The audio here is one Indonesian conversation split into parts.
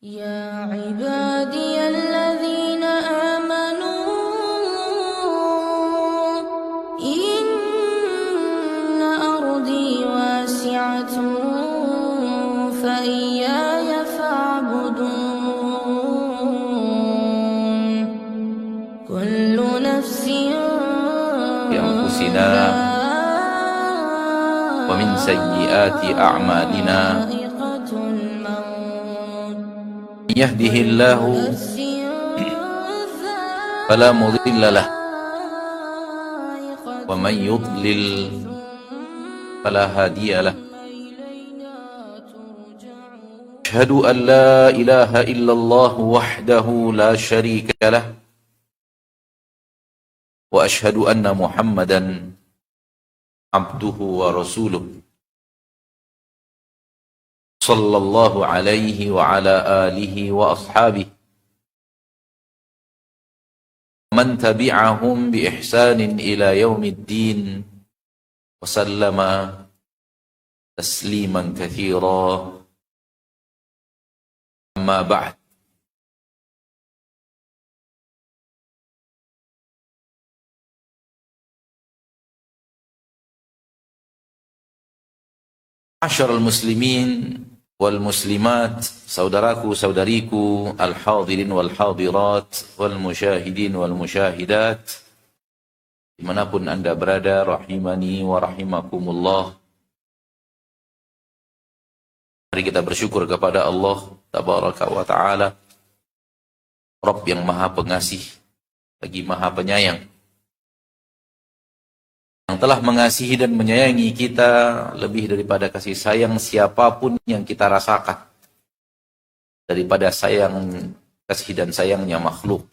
يا عبادي الذين آمنوا إن أرضي واسعة فإياي فاعبدون كل نفس بأنفسنا ومن سيئات أعمالنا ذائقة الموت من يهده الله نفس فلا مضل له ذائقة ومن يضلل فلا هادي له. إلينا ترجعون أشهد أن لا إله إلا الله وحده لا شريك له وأشهد أن محمدا عبده ورسوله صلى الله عليه وعلى آله وأصحابه ومن تبعهم بإحسان إلى يوم الدين وسلم تسليما كثيرا. أما بعد، Ma'asyiral muslimin wal muslimat, saudaraku saudariku, al hadirin wal hadirat, wal musyahidin wal musyahidat, dimanapun anda berada, rahimani wa rahimakumullah. Mari kita bersyukur kepada Allah tabaraka wa ta'ala, Rabb yang maha pengasih lagi maha penyayang, yang telah mengasihi dan menyayangi kita lebih daripada kasih sayang siapapun yang kita rasakan, daripada kasih dan sayangnya makhluk,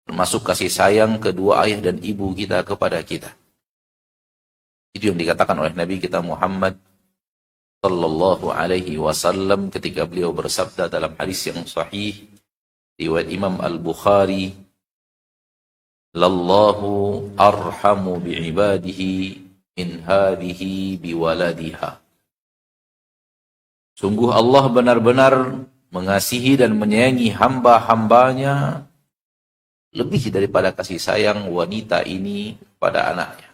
termasuk kasih sayang kedua ayah dan ibu kita kepada kita. Itu yang dikatakan oleh Nabi kita Muhammad sallallahu alaihi wasallam ketika beliau bersabda dalam hadis yang sahih riwayat Imam Al-Bukhari, "Lallahu arhamu bi'ibadihi min hadhihi biwaladiha." Sungguh Allah benar-benar mengasihi dan menyayangi hamba-hambanya lebih daripada kasih sayang wanita ini pada anaknya.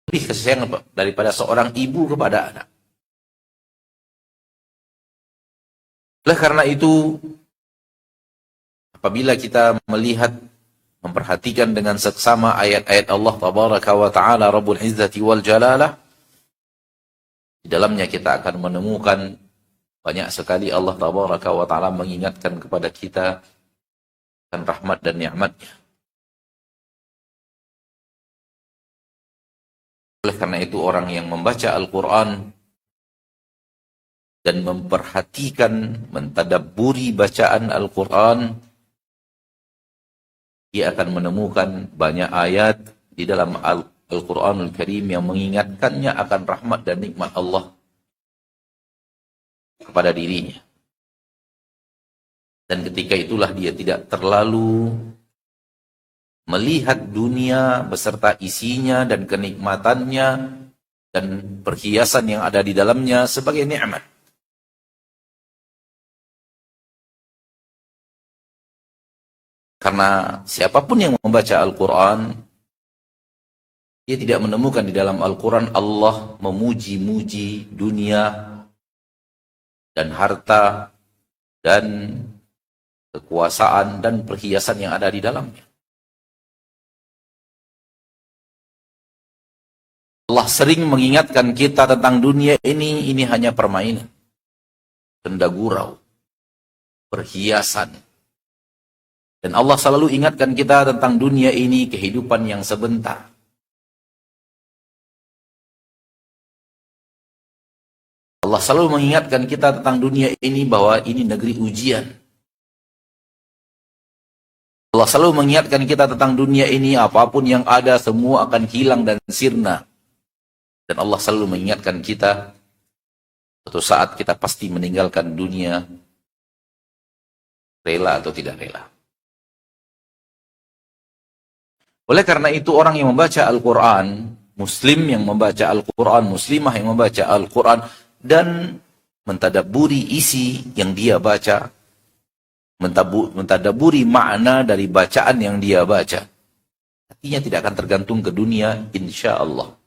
Lebih kasih sayang daripada seorang ibu kepada anak. Oleh karena itu, apabila kita melihat, memperhatikan dengan seksama ayat-ayat Allah tabaraka wa ta'ala Rabbul Izzati wal Jalalah, di dalamnya kita akan menemukan banyak sekali Allah tabaraka wa ta'ala mengingatkan kepada kita tentang rahmat dan nikmatnya. Oleh karena itu, orang yang membaca Al-Quran dan memperhatikan, mentadabburi bacaan Al-Quran, dia akan menemukan banyak ayat di dalam Al-Quranul Karim yang mengingatkannya akan rahmat dan nikmat Allah kepada dirinya. Dan ketika itulah dia tidak terlalu melihat dunia beserta isinya dan kenikmatannya dan perhiasan yang ada di dalamnya sebagai nikmat. Karena siapapun yang membaca Al-Quran, dia tidak menemukan di dalam Al-Quran Allah memuji-muji dunia dan harta dan kekuasaan dan perhiasan yang ada di dalamnya. Allah sering mengingatkan kita tentang dunia ini hanya permainan, benda gurau, perhiasan. Dan Allah selalu ingatkan kita tentang dunia ini kehidupan yang sebentar. Allah selalu mengingatkan kita tentang dunia ini bahwa ini negeri ujian. Allah selalu mengingatkan kita tentang dunia ini, apapun yang ada semua akan hilang dan sirna. Dan Allah selalu mengingatkan kita, suatu saat kita pasti meninggalkan dunia, rela atau tidak rela. Oleh karena itu, orang yang membaca Al-Quran, muslim yang membaca Al-Quran, muslimah yang membaca Al-Quran, dan mentadabburi isi yang dia baca, mentadabburi makna dari bacaan yang dia baca. Hatinya tidak akan tergantung ke dunia, insya Allah.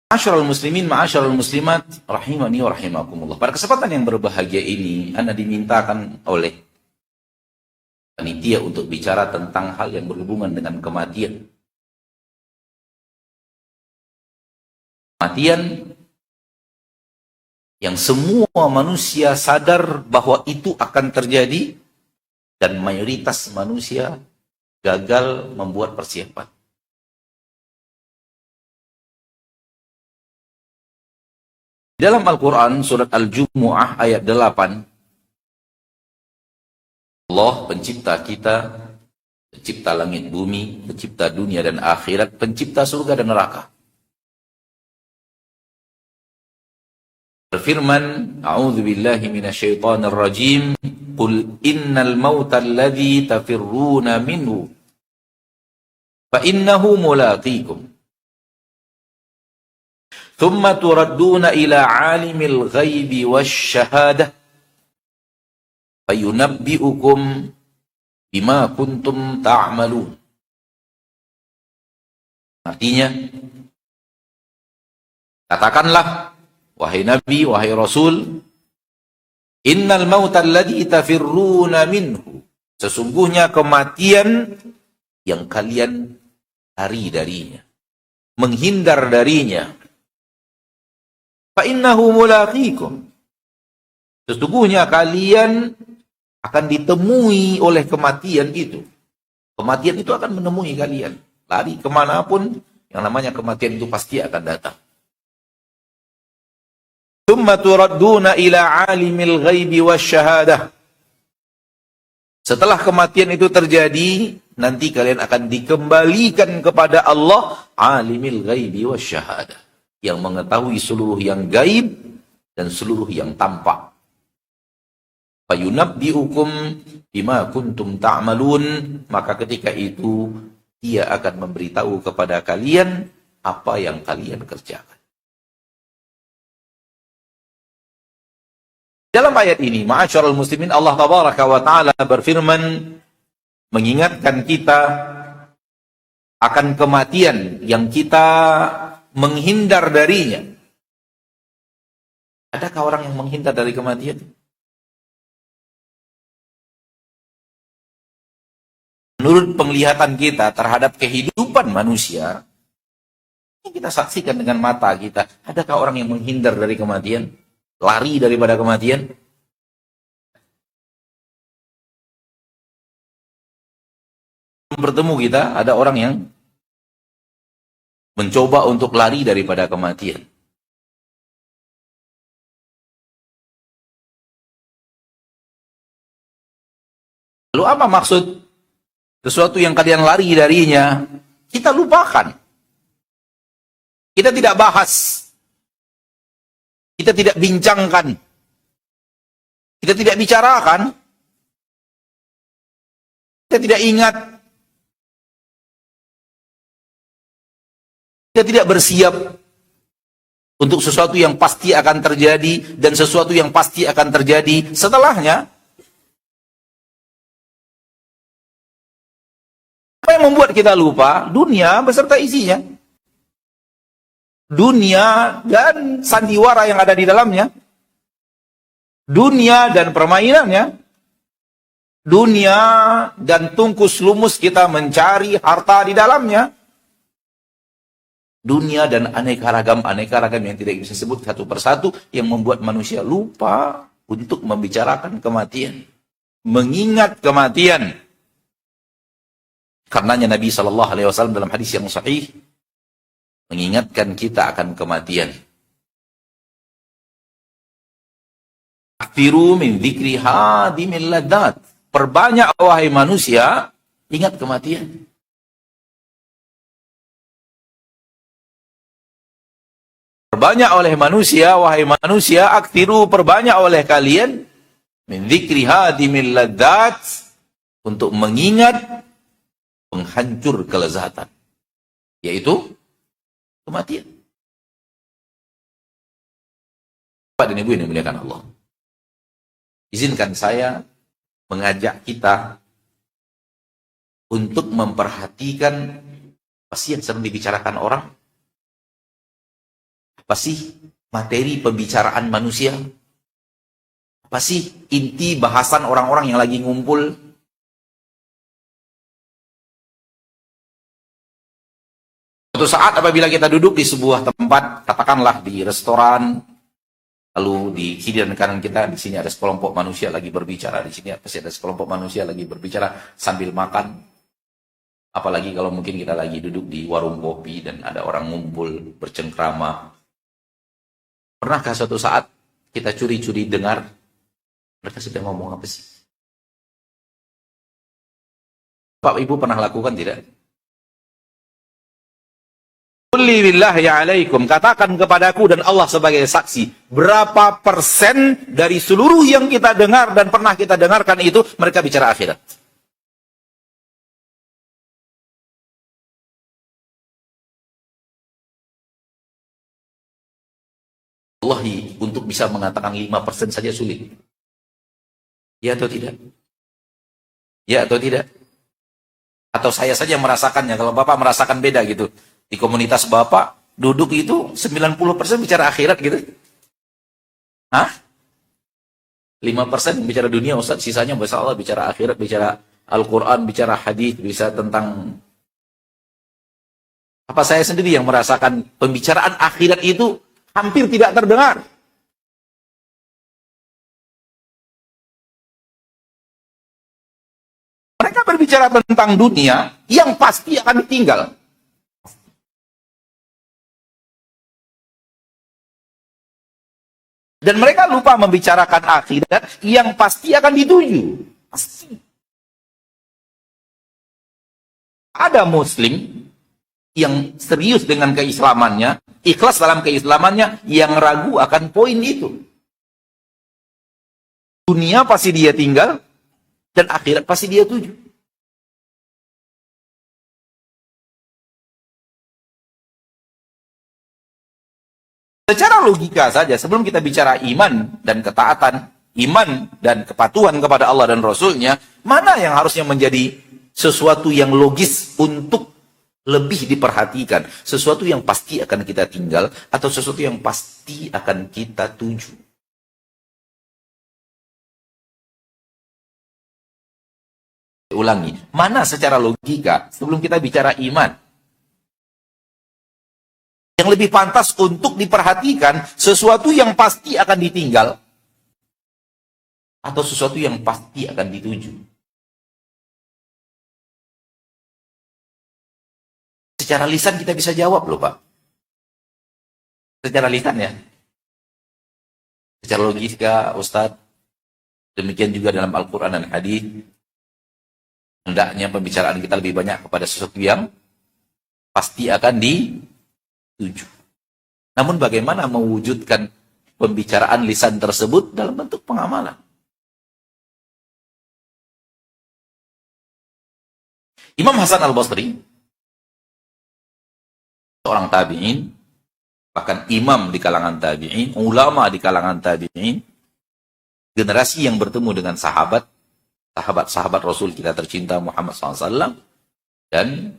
Ma'asyiral muslimin, ma'asyiral muslimat, rahimani wa rahimakumullah. Pada kesempatan yang berbahagia ini, Anda dimintakan oleh panitia untuk bicara tentang hal yang berhubungan dengan kematian. Kematian yang semua manusia sadar bahwa itu akan terjadi dan mayoritas manusia gagal membuat persiapan. Dalam Al-Quran, surat Al-Jumu'ah ayat 8, Allah pencipta kita, pencipta langit bumi, pencipta dunia dan akhirat, pencipta surga dan neraka. Berfirman, A'udzu billahi minasyaitonir rajim, Qul innal mauta alladzi tafirruna minhu fa innahu mulaqikum. Thumma turadduna ila 'alimil ghaibi wasyahadah fayunabbi'ukum bima kuntum ta'malun. Artinya, katakanlah, wahai Nabi, wahai Rasul, innal mauta alladzi tafirruna minhu, sesungguhnya kematian yang kalian lari darinya, menghindar darinya. Fa innahu mulaqikum, sesungguhnya kalian akan ditemui oleh kematian itu. Kematian itu akan menemui kalian. Lari kemanapun, yang namanya kematian itu pasti akan datang. Tsumma turadduna ila alimil ghaibi wasyahadah. Setelah kematian itu terjadi, nanti kalian akan dikembalikan kepada Allah, alimil ghaibi wasyahadah, yang mengetahui seluruh yang gaib dan seluruh yang tampak. Fayunabbi'ukum bima kuntum ta'malun, maka ketika itu dia akan memberitahu kepada kalian apa yang kalian kerjakan. Dalam ayat ini, ma'asyiral muslimin, Allah tabaraka wa ta'ala berfirman mengingatkan kita akan kematian yang kita menghindar darinya. Adakah orang yang menghindar dari kematian? Menurut penglihatan kita terhadap kehidupan manusia, yang kita saksikan dengan mata kita, adakah orang yang menghindar dari kematian? Lari daripada kematian? Bertemu kita, ada orang yang mencoba untuk lari daripada kematian. Lalu apa maksud sesuatu yang kalian lari darinya? Kita lupakan. Kita tidak bahas. Kita tidak bincangkan. Kita tidak bicarakan. Kita tidak ingat. Kita tidak bersiap untuk sesuatu yang pasti akan terjadi dan sesuatu yang pasti akan terjadi setelahnya. Apa yang membuat kita lupa? Dunia beserta isinya. Dunia dan sandiwara yang ada di dalamnya. Dunia dan permainannya. Dunia dan tungkus lumus kita mencari harta di dalamnya. Dunia dan aneka ragam yang tidak bisa disebut satu persatu, yang membuat manusia lupa untuk membicarakan kematian, mengingat kematian. Karenanya Nabi SAW dalam hadis yang sahih mengingatkan kita akan kematian. Aktiru min dzikri hadimil ladat. Perbanyak wahai manusia, ingat kematian. Perbanyak oleh manusia, wahai manusia, aktiru, perbanyak oleh kalian min dzikri hadimil ladat, untuk mengingat penghancur kelezatan, yaitu kematian. Bapak dan Ibu yang dimuliakan Allah, izinkan saya mengajak kita untuk memperhatikan apa sih yang sedang dibicarakan orang, apa sih materi pembicaraan manusia, apa sih inti bahasan orang-orang yang lagi ngumpul. Suatu saat apabila kita duduk di sebuah tempat, katakanlah di restoran, lalu di kiri dan kanan kita, di sini ada sekelompok manusia lagi berbicara, di sini pasti ada sekelompok manusia lagi berbicara sambil makan. Apalagi kalau mungkin kita lagi duduk di warung kopi dan ada orang ngumpul bercengkrama. Pernahkah suatu saat kita curi-curi dengar mereka sedang ngomong apa sih? Bapak Ibu pernah lakukan tidak? Qulli billahi alaikum, katakan kepadaku dan Allah sebagai saksi, berapa persen dari seluruh yang kita dengar dan pernah kita dengarkan itu mereka bicara akhirat? Wallahi, untuk bisa mengatakan 5% saja sulit. Ya atau tidak? Ya atau tidak? Atau saya saja merasakannya, kalau Bapak merasakan beda gitu. Di komunitas Bapak, duduk itu 90% bicara akhirat gitu. Hah? 5% bicara dunia, Ustaz. Sisanya bahasa Allah, bicara akhirat, bicara Al-Quran, bicara hadis, bisa tentang... Apa saya sendiri yang merasakan pembicaraan akhirat itu hampir tidak terdengar? Mereka berbicara tentang dunia yang pasti akan ditinggal. Dan mereka lupa membicarakan akhirat yang pasti akan dituju. Pasti. Ada muslim yang serius dengan keislamannya, ikhlas dalam keislamannya, yang ragu akan poin itu. Dunia pasti dia tinggal, dan akhirat pasti dia tuju. Secara logika saja, sebelum kita bicara iman dan ketaatan, iman dan kepatuhan kepada Allah dan Rasulnya, mana yang harusnya menjadi sesuatu yang logis untuk lebih diperhatikan? Sesuatu yang pasti akan kita tinggal, atau sesuatu yang pasti akan kita tuju? Ulangi, mana secara logika sebelum kita bicara iman yang lebih pantas untuk diperhatikan, sesuatu yang pasti akan ditinggal atau sesuatu yang pasti akan dituju? Secara lisan kita bisa jawab loh Pak. Secara lisan ya. Secara logika Ustadz, demikian juga dalam Al-Quran dan hadis, hendaknya pembicaraan kita lebih banyak kepada sesuatu yang pasti akan dituju. Namun bagaimana mewujudkan pembicaraan lisan tersebut dalam bentuk pengamalan? Imam Hasan Al-Basri, seorang tabi'in, bahkan imam di kalangan tabi'in, ulama di kalangan tabi'in, generasi yang bertemu dengan sahabat Rasul kita tercinta Muhammad SAW, dan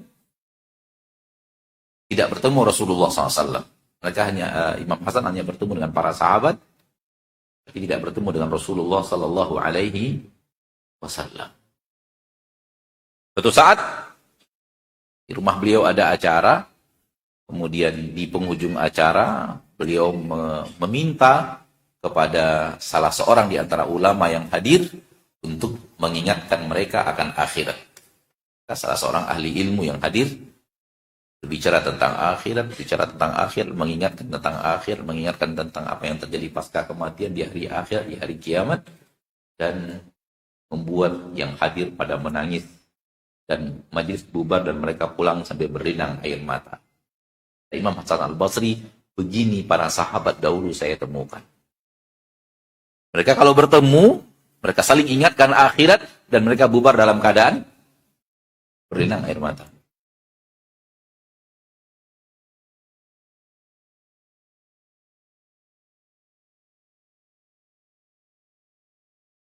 tidak bertemu Rasulullah SAW. Mereka Imam Hasan hanya bertemu dengan para sahabat, tapi tidak bertemu dengan Rasulullah Sallallahu Alaihi Wasallam. Suatu saat di rumah beliau ada acara, kemudian di penghujung acara beliau meminta kepada salah seorang di antara ulama yang hadir untuk mengingatkan mereka akan akhirat. Salah seorang ahli ilmu yang hadir berbicara tentang akhirat, bicara tentang akhir, mengingatkan tentang apa yang terjadi pasca kematian di hari akhir, di hari kiamat, dan membuat yang hadir pada menangis, dan majelis bubar dan mereka pulang sambil berlinang air mata. Imam Hasan Al-Basri, begini para sahabat dahulu saya temukan. Mereka kalau bertemu, mereka saling ingatkan akhirat, dan mereka bubar dalam keadaan berlinang air mata.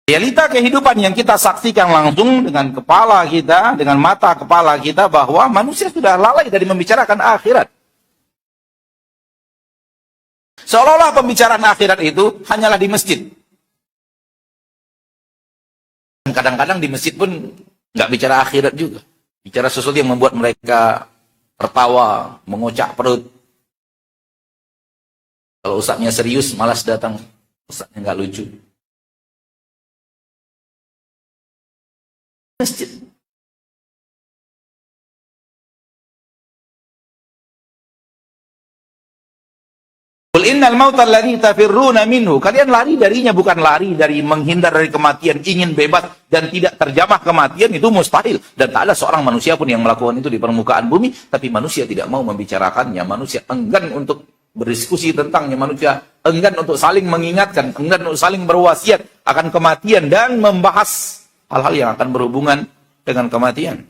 Realita kehidupan yang kita saksikan langsung dengan kepala kita, dengan mata kepala kita, bahwa manusia sudah lalai dari membicarakan akhirat. Seolah-olah pembicaraan akhirat itu hanyalah di masjid. Kadang-kadang di masjid pun nggak bicara akhirat juga. Bicara sesuatu yang membuat mereka tertawa, mengocak perut. Kalau ustadznya serius, malas datang. Ustadznya nggak lucu. Masjid. Qul innal mauta alladzi tafirruna minhu. Kalian lari darinya, bukan lari dari menghindar dari kematian, ingin bebas dan tidak terjamah kematian, itu mustahil. Dan tak ada seorang manusia pun yang melakukan itu di permukaan bumi, tapi manusia tidak mau membicarakannya. Manusia enggan untuk berdiskusi tentangnya, manusia enggan untuk saling mengingatkan, enggan untuk saling berwasiat akan kematian dan membahas hal-hal yang akan berhubungan dengan kematian.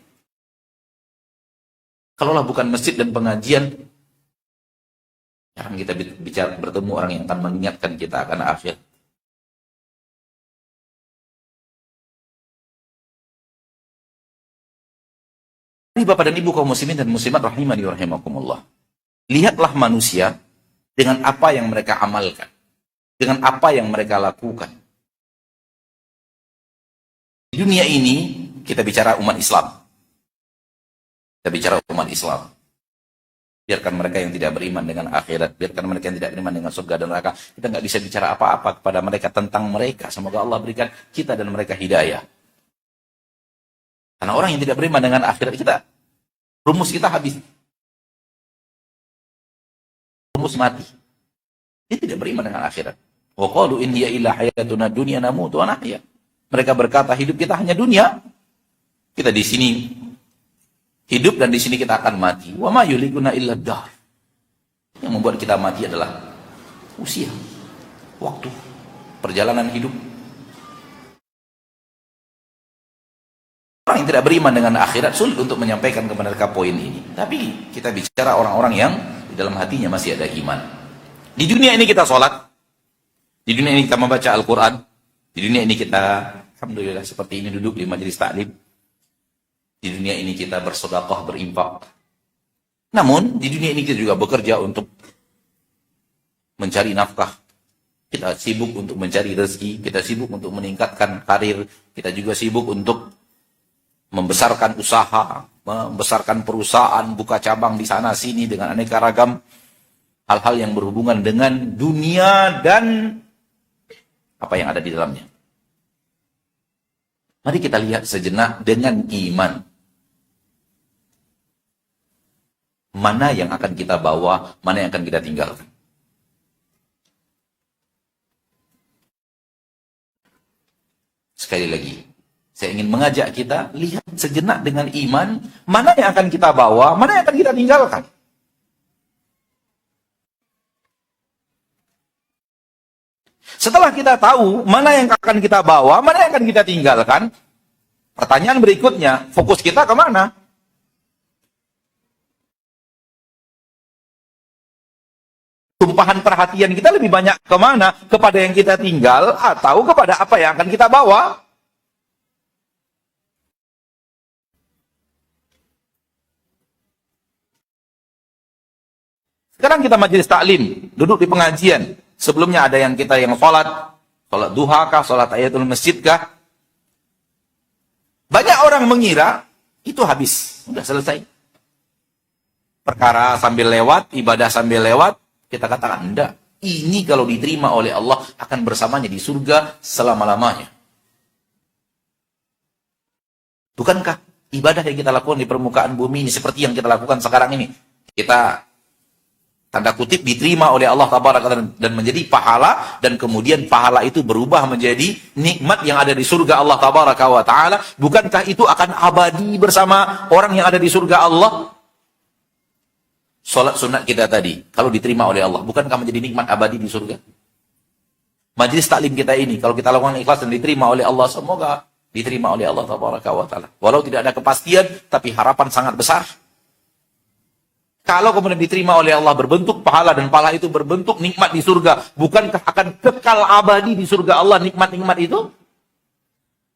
Kalaulah bukan masjid dan pengajian, jarang kita bicara bertemu orang yang akan mengingatkan kita akan akhirat. Ini Bapak dan Ibu kaum muslimin dan muslimat rahimani wa rahimakumullah. Lihatlah manusia dengan apa yang mereka amalkan, dengan apa yang mereka lakukan. Di dunia ini, kita bicara umat Islam. Kita bicara umat Islam. Biarkan mereka yang tidak beriman dengan akhirat, biarkan mereka yang tidak beriman dengan surga dan neraka. Kita nggak bisa bicara apa-apa kepada mereka tentang mereka. Semoga Allah berikan kita dan mereka hidayah. Karena orang yang tidak beriman dengan akhirat, rumus kita habis. Rumus mati. Dia tidak beriman dengan akhirat. Wa qalu in hiya illa hayatuna dunya namutu wa nahya. Mereka berkata, hidup kita hanya dunia. Kita di sini hidup dan di sini kita akan mati. Wa ma yulikuna illa dahr. Yang membuat kita mati adalah usia, waktu, perjalanan hidup. Orang yang tidak beriman dengan akhirat sulit untuk menyampaikan kepada mereka poin ini. Tapi kita bicara orang-orang yang di dalam hatinya masih ada iman. Di dunia ini kita sholat. Di dunia ini kita membaca Al-Quran. Di dunia ini kita, alhamdulillah, seperti ini duduk di majelis taklim. Di dunia ini kita bersedekah, berinfak. Namun, di dunia ini kita juga bekerja untuk mencari nafkah. Kita sibuk untuk mencari rezeki. Kita sibuk untuk meningkatkan karir. Kita juga sibuk untuk membesarkan usaha, membesarkan perusahaan, buka cabang di sana sini dengan aneka ragam hal-hal yang berhubungan dengan dunia dan apa yang ada di dalamnya. Mari kita lihat sejenak dengan iman. Mana yang akan kita bawa, mana yang akan kita tinggalkan. Sekali lagi, saya ingin mengajak kita lihat sejenak dengan iman, mana yang akan kita bawa, mana yang akan kita tinggalkan. Setelah kita tahu mana yang akan kita bawa, mana yang akan kita tinggalkan, pertanyaan berikutnya, fokus kita kemana? Tumpahan perhatian kita lebih banyak kemana? Kepada yang kita tinggal atau kepada apa yang akan kita bawa? Sekarang kita majelis taklim, duduk di pengajian. Sebelumnya ada yang kita yang sholat duha kah, sholat tahiyatul masjid kah. Banyak orang mengira itu habis, sudah selesai. Perkara sambil lewat, ibadah sambil lewat, kita katakan enggak. Ini kalau diterima oleh Allah akan bersamanya di surga selama-lamanya. Bukankah ibadah yang kita lakukan di permukaan bumi ini seperti yang kita lakukan sekarang ini? Kita tanda kutip diterima oleh Allah Taala dan menjadi pahala, dan kemudian pahala itu berubah menjadi nikmat yang ada di surga Allah Taala. Bukankah itu akan abadi bersama orang yang ada di surga Allah? Salat sunat kita tadi, kalau diterima oleh Allah, bukankah menjadi nikmat abadi di surga? Majelis taklim kita ini, kalau kita lakukan ikhlas dan diterima oleh Allah, semoga diterima oleh Allah Tabaraka wa Ta'ala. Walau tidak ada kepastian, tapi harapan sangat besar. Kalau kemudian diterima oleh Allah berbentuk pahala, dan pahala itu berbentuk nikmat di surga, bukankah akan kekal abadi di surga Allah nikmat-nikmat itu?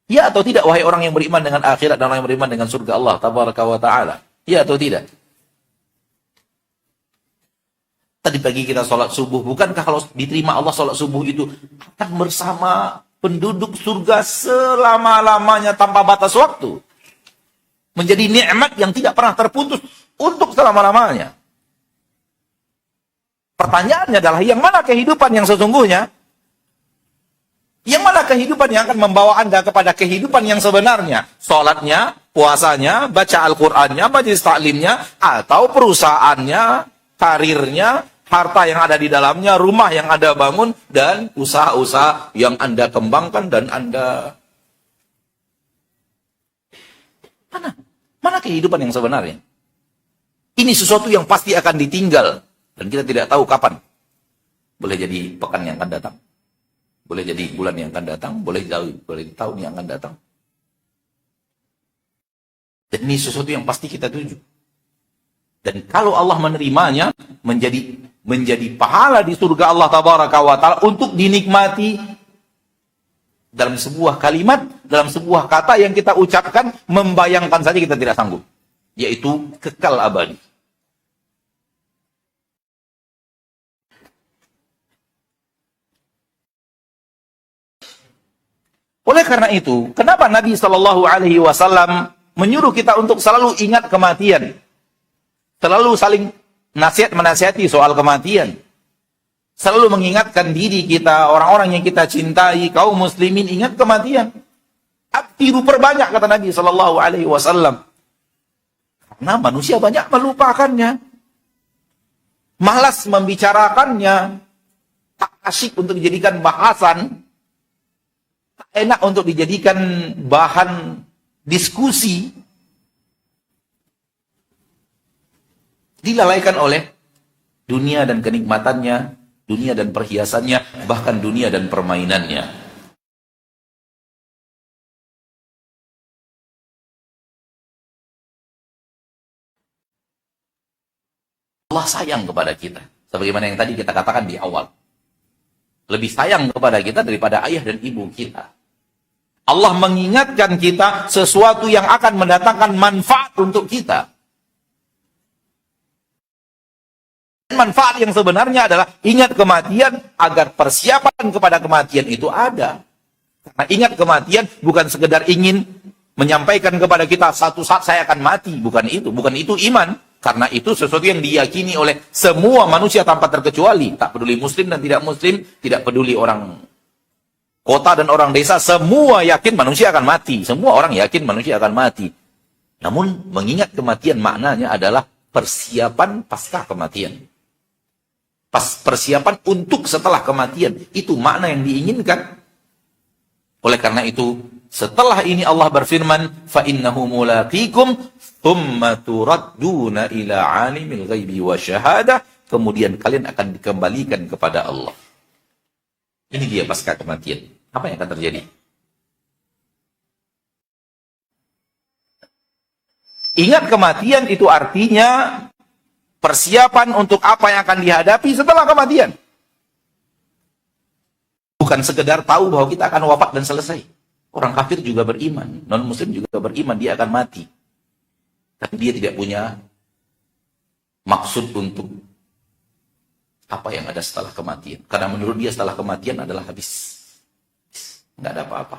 Ya atau tidak, wahai orang yang beriman dengan akhirat dan orang yang beriman dengan surga Allah Tabaraka wa Ta'ala? Ya atau tidak? Tadi pagi kita sholat subuh, bukankah kalau diterima Allah sholat subuh itu akan bersama penduduk surga selama-lamanya tanpa batas waktu? Menjadi nikmat yang tidak pernah terputus untuk selama-lamanya. Pertanyaannya adalah, yang mana kehidupan yang sesungguhnya? Yang mana kehidupan yang akan membawa Anda kepada kehidupan yang sebenarnya? Sholatnya, puasanya, baca Al-Qurannya, majelis taklimnya, atau perusahaannya, karirnya, harta yang ada di dalamnya, rumah yang Anda bangun, dan usaha-usaha yang Anda kembangkan dan Anda... Mana kehidupan yang sebenarnya? Ini sesuatu yang pasti akan ditinggal. Dan kita tidak tahu kapan. Boleh jadi pekan yang akan datang. Boleh jadi bulan yang akan datang. Boleh tahun yang akan datang. Dan ini sesuatu yang pasti kita tuju. Dan kalau Allah menerimanya, menjadi pahala di surga Allah Tabaraka wa Ta'ala untuk dinikmati dalam sebuah kalimat, dalam sebuah kata yang kita ucapkan, membayangkan saja kita tidak sanggup. Yaitu kekal abadi. Oleh karena itu, kenapa Nabi Shallallahu Alaihi Wasallam menyuruh kita untuk selalu ingat kematian, selalu saling menasihati soal kematian, selalu mengingatkan diri kita, orang-orang yang kita cintai, kaum muslimin, ingat kematian. Abtiru perbanyak, kata Nabi Shallallahu Alaihi Wasallam, karena manusia banyak melupakannya, malas membicarakannya, tak asyik untuk dijadikan bahasan, enak untuk dijadikan bahan diskusi, dilalaikan oleh dunia dan kenikmatannya, dunia dan perhiasannya, bahkan dunia dan permainannya. Allah sayang kepada kita, sebagaimana yang tadi kita katakan di awal. Lebih sayang kepada kita daripada ayah dan ibu kita. Allah mengingatkan kita sesuatu yang akan mendatangkan manfaat untuk kita. Manfaat yang sebenarnya adalah ingat kematian agar persiapan kepada kematian itu ada. Karena ingat kematian bukan sekedar ingin menyampaikan kepada kita satu saat saya akan mati. Bukan itu iman. Karena itu sesuatu yang diyakini oleh semua manusia tanpa terkecuali. Tak peduli muslim dan tidak muslim, tidak peduli orang kota dan orang desa, semua yakin manusia akan mati. Semua orang yakin manusia akan mati. Namun mengingat kematian maknanya adalah persiapan pasca kematian. Persiapan untuk setelah kematian. Itu makna yang diinginkan. Oleh karena itu, setelah ini Allah berfirman, فَإِنَّهُ مُلَاقِيكُمْ ثُمَّ تُرَدُّونَ إِلَىٰ عَالِمِ الْغَيْبِ وَالشَّهَادَةِ. Kemudian kalian akan dikembalikan kepada Allah. Ini dia pasca kematian. Apa yang akan terjadi? Ingat kematian itu artinya persiapan untuk apa yang akan dihadapi setelah kematian. Bukan sekedar tahu bahwa kita akan wafat dan selesai. Orang kafir juga beriman, non-muslim juga beriman, dia akan mati. Tapi dia tidak punya maksud untuk apa yang ada setelah kematian. Karena menurut dia setelah kematian adalah habis. Nggak ada apa-apa.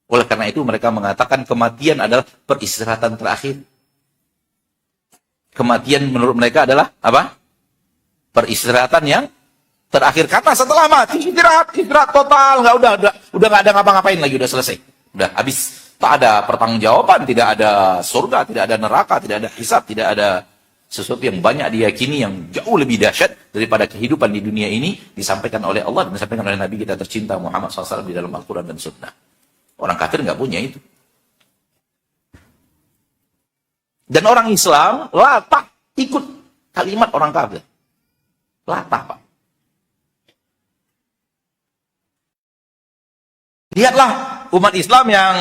Oleh karena itu mereka mengatakan kematian adalah peristirahatan terakhir. Kematian menurut mereka adalah apa? Peristirahatan yang terakhir. Karena setelah mati istirahat total, udah nggak ada ngapa-ngapain lagi, udah selesai, udah habis. Tak ada pertanggungjawaban, tidak ada surga, tidak ada neraka, tidak ada hisab, tidak ada sesuatu yang banyak diyakini yang jauh lebih dahsyat daripada kehidupan di dunia ini disampaikan oleh Allah dan disampaikan oleh Nabi kita tercinta Muhammad SAW di dalam Al-Quran dan Sunnah. Orang kafir nggak punya itu. Dan orang Islam latah ikut kalimat orang kafir. Latah, Pak. Lihatlah umat Islam yang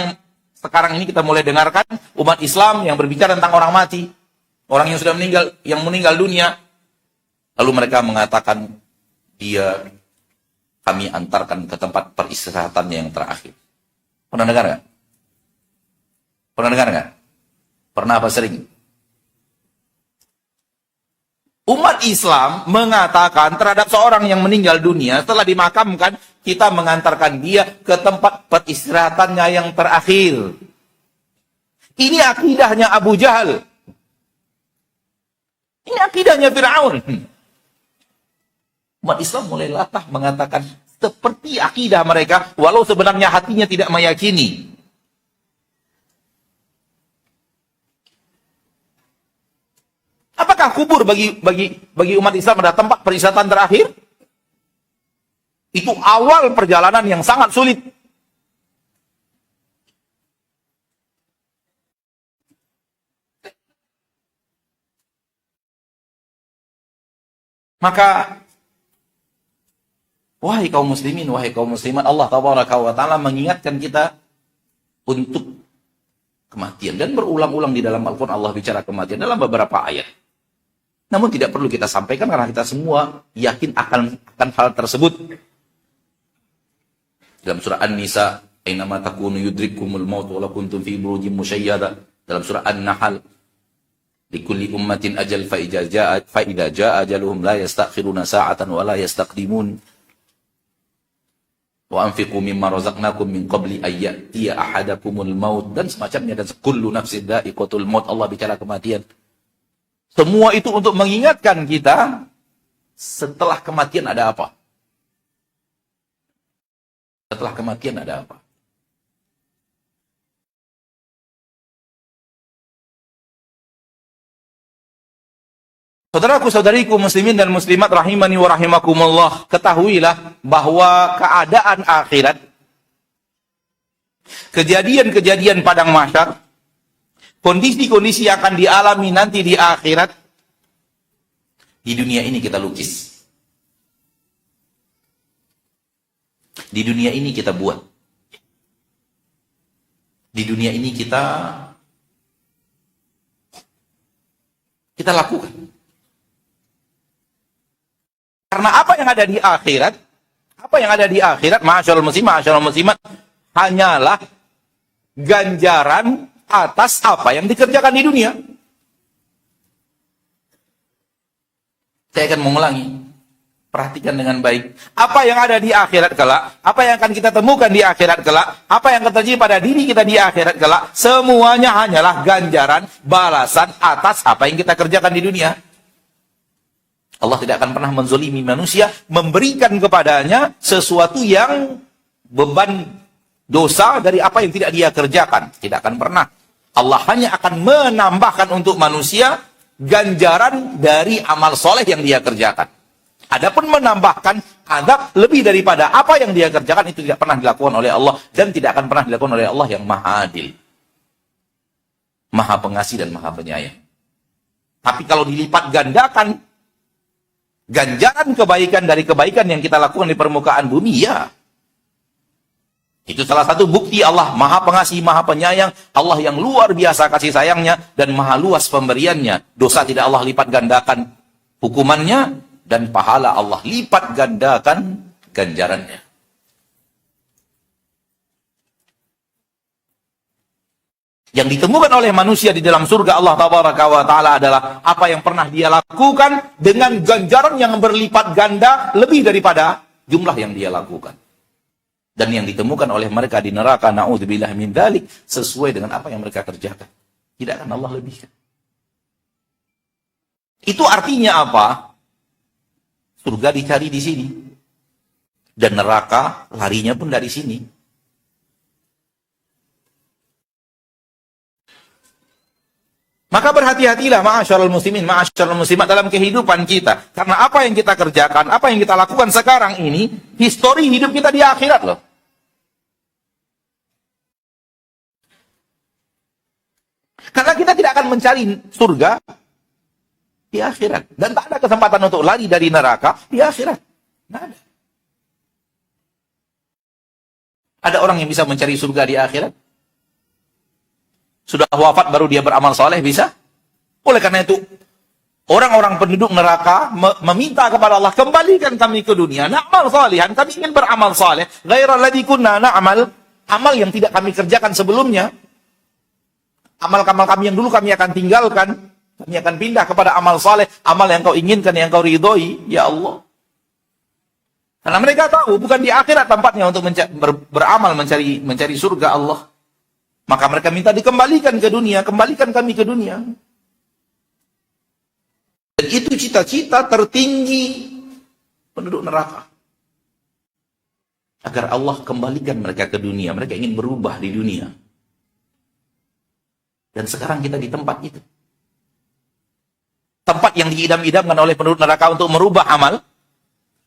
sekarang ini kita mulai dengarkan umat Islam yang berbicara tentang orang mati, orang yang sudah meninggal, yang meninggal dunia. Lalu mereka mengatakan, dia kami antarkan ke tempat peristirahatannya yang terakhir. Pernah dengar nggak? Pernah dengar nggak? Pernah apa sering? Umat Islam mengatakan terhadap seorang yang meninggal dunia setelah dimakamkan, kita mengantarkan dia ke tempat peristirahatannya yang terakhir. Ini akidahnya Abu Jahal. Ini akidahnya Fir'aun. Umat Islam mulai latah mengatakan seperti akidah mereka, walau sebenarnya hatinya tidak meyakini. Apakah kubur bagi umat Islam adalah tempat peristirahatan terakhir? Itu awal perjalanan yang sangat sulit. Maka, wahai kaum muslimin, wahai kaum muslimat, Allah Tabaraka wa Ta'ala mengingatkan kita untuk kematian. Dan berulang-ulang di dalam Al-Quran Allah bicara kematian dalam beberapa ayat. Namun tidak perlu kita sampaikan karena kita semua yakin akan hal tersebut. Dalam surah An-Nisa, "Ainama takunu yudrikkumul maut walau kuntum fi burujin musyayyada." Dalam surah An-Nahl, "Likulli ummatin ajal fa idza jaa ajaluhum la yastakhiruna sa'atan wa la yastaqdimun." Wa anfiqu mimma razaqnakum min qabli ay ya'tiya ahadakumul maut, dan semacamnya, dan kullu nafsin dha'iqatul maut. Allah bicara kematian. Semua itu untuk mengingatkan kita setelah kematian ada apa? Setelah kematian ada apa? Saudaraku-saudariku muslimin dan muslimat rahimani wa rahimakumullah, ketahuilah bahwa keadaan akhirat, kejadian-kejadian padang mahsyar, kondisi-kondisi yang akan dialami nanti di akhirat, di dunia ini kita lukis. Di dunia ini kita buat. Di dunia ini kita lakukan. Karena apa yang ada di akhirat, ma'asyiral muslimat, hanyalah ganjaran atas apa yang dikerjakan di dunia. Saya akan mengulangi. Perhatikan dengan baik. Apa yang ada di akhirat kelak, apa yang akan kita temukan di akhirat kelak, apa yang akan terjadi pada diri kita di akhirat kelak, semuanya hanyalah ganjaran, balasan atas apa yang kita kerjakan di dunia. Allah tidak akan pernah menzolimi manusia, memberikan kepadanya sesuatu yang beban dosa dari apa yang tidak dia kerjakan. Tidak akan pernah. Allah hanya akan menambahkan untuk manusia ganjaran dari amal soleh yang dia kerjakan. Adapun menambahkan adab lebih daripada apa yang dia kerjakan, itu tidak pernah dilakukan oleh Allah, dan tidak akan pernah dilakukan oleh Allah yang maha adil, maha pengasih dan maha penyayang. Tapi kalau dilipat gandakan ganjaran kebaikan dari kebaikan yang kita lakukan di permukaan bumi, ya, itu salah satu bukti Allah maha pengasih, maha penyayang, Allah yang luar biasa kasih sayangnya, dan maha luas pemberiannya. Dosa tidak Allah lipat gandakan hukumannya, dan pahala Allah lipat gandakan ganjarannya. Yang ditemukan oleh manusia di dalam surga Allah Tabaraka wa Ta'ala adalah apa yang pernah dia lakukan dengan ganjaran yang berlipat ganda lebih daripada jumlah yang dia lakukan. Dan yang ditemukan oleh mereka di neraka, na'udzubillah min dzalik, sesuai dengan apa yang mereka kerjakan. Tidak akan Allah lebihkan. Itu artinya apa? Surga dicari di sini. Dan neraka larinya pun dari sini. Maka berhati-hatilah ma'asyiral muslimin, ma'asyiral muslimat dalam kehidupan kita. Karena apa yang kita kerjakan, apa yang kita lakukan sekarang ini, histori hidup kita di akhirat loh. Karena kita tidak akan mencari surga di akhirat. Dan tak ada kesempatan untuk lari dari neraka di akhirat. Tidak ada. Ada orang yang bisa mencari surga di akhirat? Sudah wafat baru dia beramal soleh, bisa? Oleh karena itu, orang-orang penduduk neraka meminta kepada Allah, kembalikan kami ke dunia, na'mal salihan, kami ingin beramal saleh, ghairal ladzi kunna na'mal, amal yang tidak kami kerjakan sebelumnya. Amal-amal kami yang dulu kami akan tinggalkan, kami akan pindah kepada amal saleh, amal yang kau inginkan, yang kau ridhoi, ya Allah. Karena mereka tahu bukan di akhirat tempatnya untuk beramal mencari surga Allah. Maka mereka minta dikembalikan ke dunia, kembalikan kami ke dunia. Dan itu cita-cita tertinggi penduduk neraka. Agar Allah kembalikan mereka ke dunia. Mereka ingin berubah di dunia. Dan sekarang kita di tempat itu. Tempat yang diidam-idamkan oleh penduduk neraka untuk merubah amal.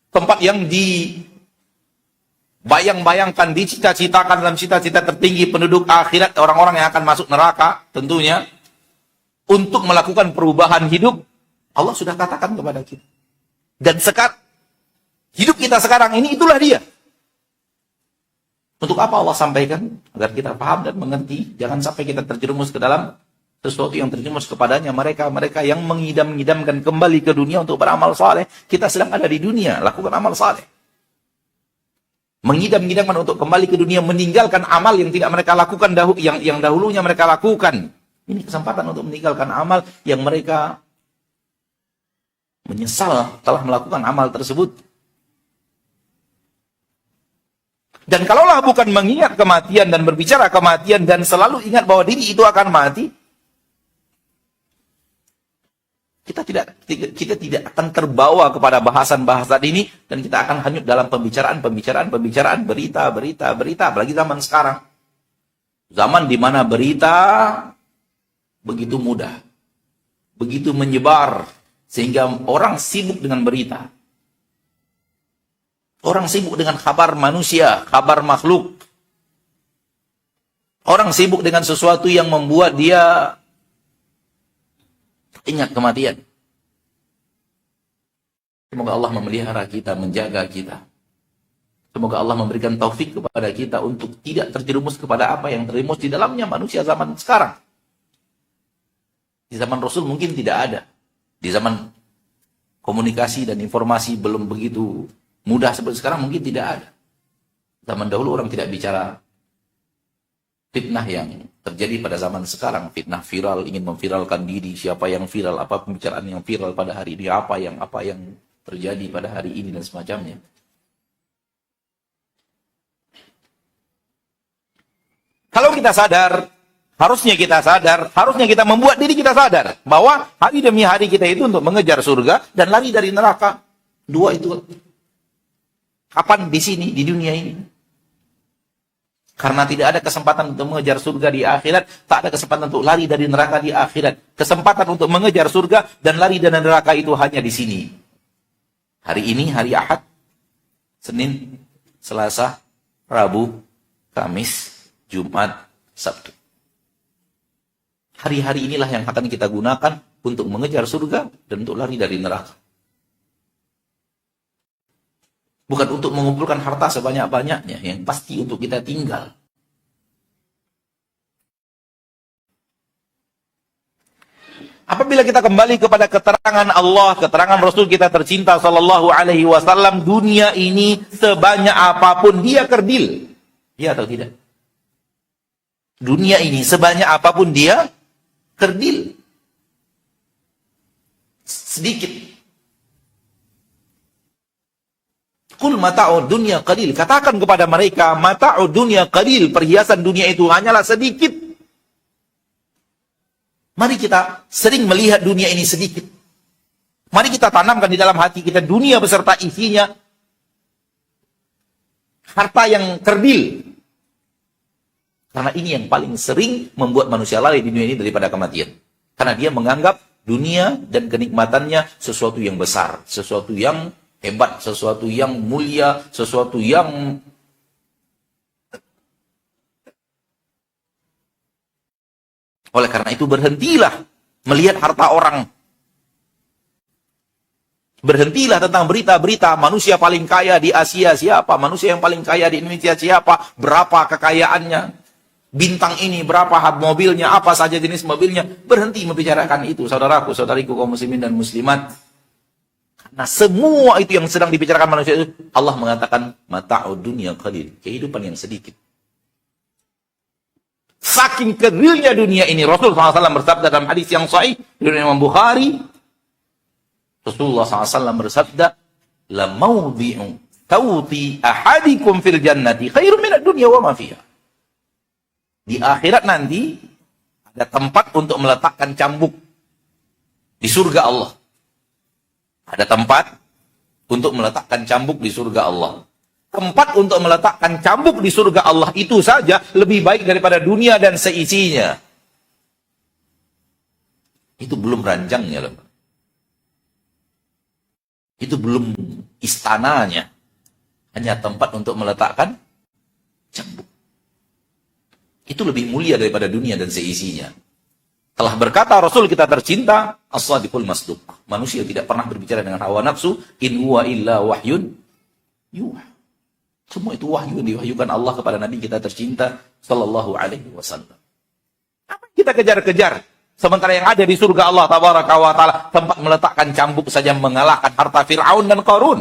Tempat yang dibayang-bayangkan, dicita-citakan dalam cita-cita tertinggi penduduk akhirat, orang-orang yang akan masuk neraka tentunya. Untuk melakukan perubahan hidup. Allah sudah katakan kepada kita. Dan sekarang, hidup kita sekarang ini itulah dia. Untuk apa Allah sampaikan? Agar kita paham dan mengerti. Jangan sampai kita terjerumus ke dalam sesuatu yang terjerumus kepadanya. Mereka yang mengidam-idamkan kembali ke dunia untuk beramal saleh. Kita sedang ada di dunia, lakukan amal saleh. Mengidam-idamkan untuk kembali ke dunia, meninggalkan amal yang tidak mereka lakukan, yang dahulunya mereka lakukan. Ini kesempatan untuk meninggalkan amal yang mereka menyesal telah melakukan amal tersebut. Dan kalaulah bukan mengingat kematian dan berbicara kematian dan selalu ingat bahwa diri itu akan mati, kita tidak akan terbawa kepada bahasan-bahasan ini, dan kita akan hanyut dalam pembicaraan, berita, apalagi zaman sekarang. Zaman di mana berita begitu mudah, begitu menyebar, sehingga orang sibuk dengan berita. Orang sibuk dengan kabar manusia, kabar makhluk. Orang sibuk dengan sesuatu yang membuat dia ingat kematian. Semoga Allah memelihara kita, menjaga kita. Semoga Allah memberikan taufik kepada kita untuk tidak terjerumus kepada apa yang terjerumus di dalamnya manusia zaman sekarang. Di zaman Rasul mungkin tidak ada. Di zaman komunikasi dan informasi belum begitu mudah seperti sekarang mungkin tidak ada. Zaman dahulu orang tidak bicara fitnah yang terjadi pada zaman sekarang. Fitnah viral, ingin memviralkan diri, siapa yang viral, apa pembicaraan yang viral pada hari ini, apa yang terjadi pada hari ini dan semacamnya. Kalau kita sadar, harusnya kita membuat diri kita sadar bahwa hari demi hari kita itu untuk mengejar surga dan lari dari neraka. Dua itu. Kapan? Di sini, di dunia ini. Karena tidak ada kesempatan untuk mengejar surga di akhirat, tak ada kesempatan untuk lari dari neraka di akhirat. Kesempatan untuk mengejar surga dan lari dari neraka itu hanya di sini. Hari ini, hari Ahad, Senin, Selasa, Rabu, Kamis, Jumat, Sabtu. Hari-hari inilah yang akan kita gunakan untuk mengejar surga dan untuk lari dari neraka. Bukan untuk mengumpulkan harta sebanyak-banyaknya, yang pasti untuk kita tinggal. Apabila kita kembali kepada keterangan Allah, keterangan Rasul kita tercinta sallallahu alaihi wasallam, dunia ini sebanyak apapun dia kerdil. Ya atau tidak? Dunia ini sebanyak apapun dia kerdil. Sedikit. Qul mata'ud dunya qalil. Katakan kepada mereka, mata'ud dunya qalil. Perhiasan dunia itu hanyalah sedikit. Mari kita sering melihat dunia ini sedikit. Mari kita tanamkan di dalam hati kita dunia beserta isinya. Harta yang kerdil. Karena ini yang paling sering membuat manusia lalai di dunia ini daripada kematian. Karena dia menganggap dunia dan kenikmatannya sesuatu yang besar. Sesuatu yang hebat, sesuatu yang mulia, sesuatu yang oleh karena itu berhentilah melihat harta orang. Berhentilah tentang berita-berita manusia paling kaya di Asia siapa, manusia yang paling kaya di Indonesia siapa, berapa kekayaannya. bintang ini berapa mobilnya, apa saja jenis mobilnya. Berhenti membicarakan itu, saudaraku, saudariku kaum muslimin dan muslimat. Karena semua itu yang sedang dibicarakan manusia itu, Allah mengatakan mata'ud dunya qalil, kehidupan yang sedikit. Saking kerilnya dunia ini, Rasul SAW bersabda dalam hadis yang sahih dari Imam Bukhari, Rasulullah SAW bersabda, la mawdi'u tawti ahadikum fil jannati khairum minad dunya wa ma fiha. Di akhirat nanti ada tempat untuk meletakkan cambuk di surga Allah. Ada tempat untuk meletakkan cambuk di surga Allah. Tempat untuk meletakkan cambuk di surga Allah itu saja lebih baik daripada dunia dan seisinya. Itu belum ranjangnya loh. Itu belum istananya. Hanya tempat untuk meletakkan cambuk. Itu lebih mulia daripada dunia dan seisinya. Telah berkata Rasul kita tercinta, as-sadiqul masduq. Manusia tidak pernah berbicara dengan hawa nafsu, in huwa illa wahyun yuha. Semua itu wahyu yang diwahyukan Allah kepada Nabi kita tercinta sallallahu alaihi wasallam. Apa yang kita kejar-kejar? Sementara yang ada di surga Allah tabaraka wa taala tempat meletakkan cambuk saja mengalahkan harta Fir'aun dan Qarun.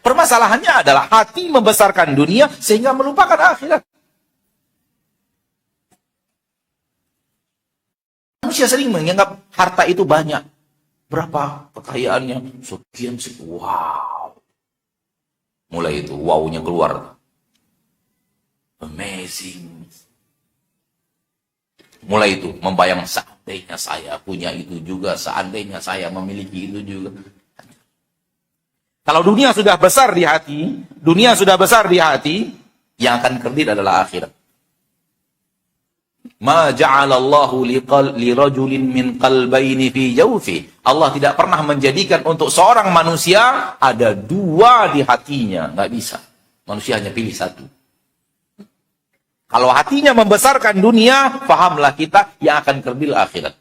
Permasalahannya adalah hati membesarkan dunia sehingga melupakan akhirat. Manusia sering menganggap harta itu banyak. Berapa kekayaannya? Sekian sih. Wow. Mulai itu, wow-nya keluar. Amazing. Mulai itu, membayang seandainya saya punya itu juga, seandainya saya memiliki itu juga. Kalau dunia sudah besar di hati, yang akan kerdil adalah akhirat. Ma ja'alallahu lirajulin min qalbayni fi jawfi. Allah tidak pernah menjadikan untuk seorang manusia ada dua di hatinya. Nggak bisa. Manusia hanya pilih satu. Kalau hatinya membesarkan dunia, fahamlah kita yang akan kerdil akhirat.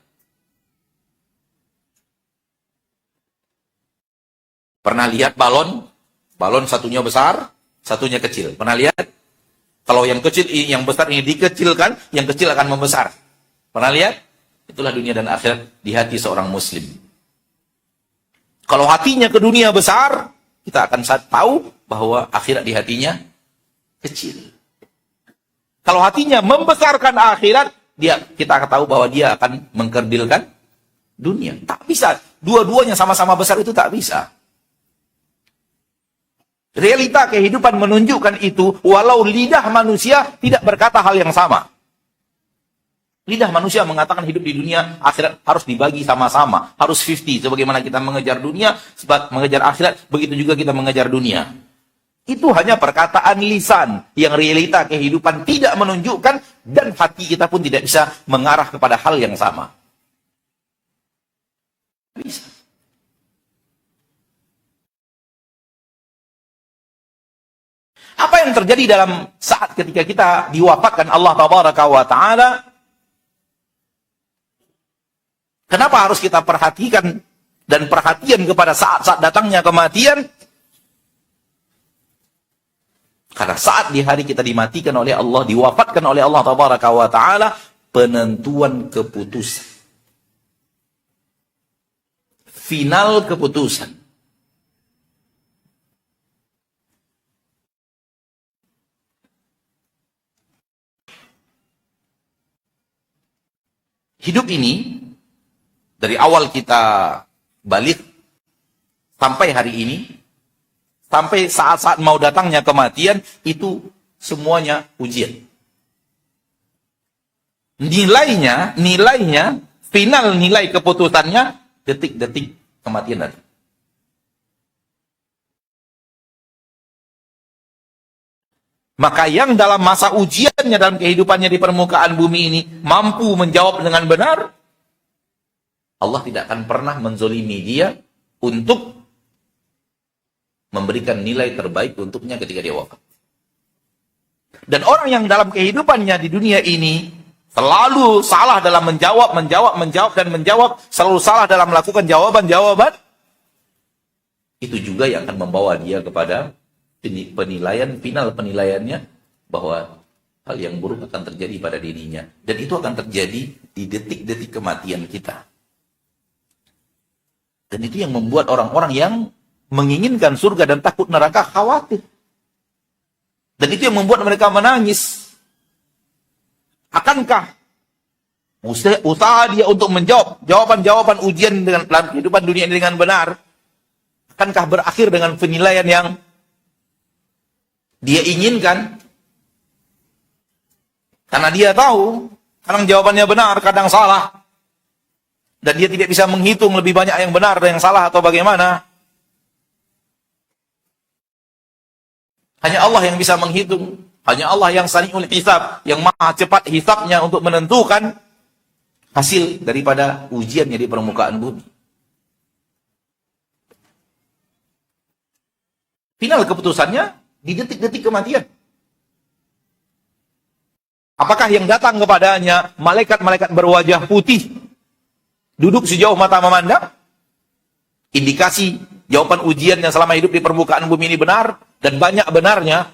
Pernah lihat balon? Balon satunya besar, satunya kecil. Pernah lihat? Kalau yang kecil, yang besar ini dikecilkan, yang kecil akan membesar. Pernah lihat? Itulah dunia dan akhirat di hati seorang muslim. Kalau hatinya ke dunia besar, kita akan tahu bahwa akhirat di hatinya kecil. Kalau hatinya membesarkan akhirat, kita akan tahu bahwa dia akan mengkerdilkan dunia. Tak bisa. Dua-duanya sama-sama besar itu tak bisa. Realita kehidupan menunjukkan itu, walau lidah manusia tidak berkata hal yang sama. Lidah manusia mengatakan hidup di dunia, akhirat harus dibagi sama-sama. Harus 50. Sebagaimana kita mengejar dunia, mengejar akhirat, begitu juga kita mengejar dunia. Itu hanya perkataan lisan yang realita kehidupan tidak menunjukkan, dan hati kita pun tidak bisa mengarah kepada hal yang sama. Bisa. Apa yang terjadi dalam saat ketika kita diwafatkan Allah tabaraka wa ta'ala? Kenapa harus kita perhatikan dan perhatian kepada saat-saat datangnya kematian? Karena saat di hari kita dimatikan oleh Allah, diwafatkan oleh Allah tabaraka wa ta'ala, penentuan keputusan. Final keputusan. Hidup ini, dari awal kita balik, sampai hari ini, sampai saat-saat mau datangnya kematian, itu semuanya ujian. Nilainya, final nilai keputusannya, detik-detik kematian datang. Maka yang dalam masa ujiannya dalam kehidupannya di permukaan bumi ini mampu menjawab dengan benar, Allah tidak akan pernah menzolimi dia untuk memberikan nilai terbaik untuknya ketika dia wafat. Dan orang yang dalam kehidupannya di dunia ini selalu salah dalam menjawab, selalu salah dalam melakukan jawaban-jawaban, itu juga yang akan membawa dia kepada penilaian final penilaiannya bahwa hal yang buruk akan terjadi pada dirinya, dan itu akan terjadi di detik-detik kematian kita. Dan itu yang membuat orang-orang yang menginginkan surga dan takut neraka khawatir. Dan itu yang membuat mereka menangis. Akankah usaha dia untuk menjawab jawaban-jawaban ujian dengan dalam kehidupan dunia ini dengan benar, akankah berakhir dengan penilaian yang dia inginkan? Karena dia tahu kadang jawabannya benar, kadang salah, dan dia tidak bisa menghitung lebih banyak yang benar dan yang salah atau bagaimana. Hanya Allah yang bisa menghitung. Hanya Allah yang sari'ul hisab, yang maha cepat hisabnya untuk menentukan hasil daripada ujiannya di permukaan bumi. Final keputusannya di detik-detik kematian. Apakah yang datang kepadanya malaikat-malaikat berwajah putih, duduk sejauh mata memandang? Indikasi jawaban ujian yang selama hidup di permukaan bumi ini benar, dan banyak benarnya.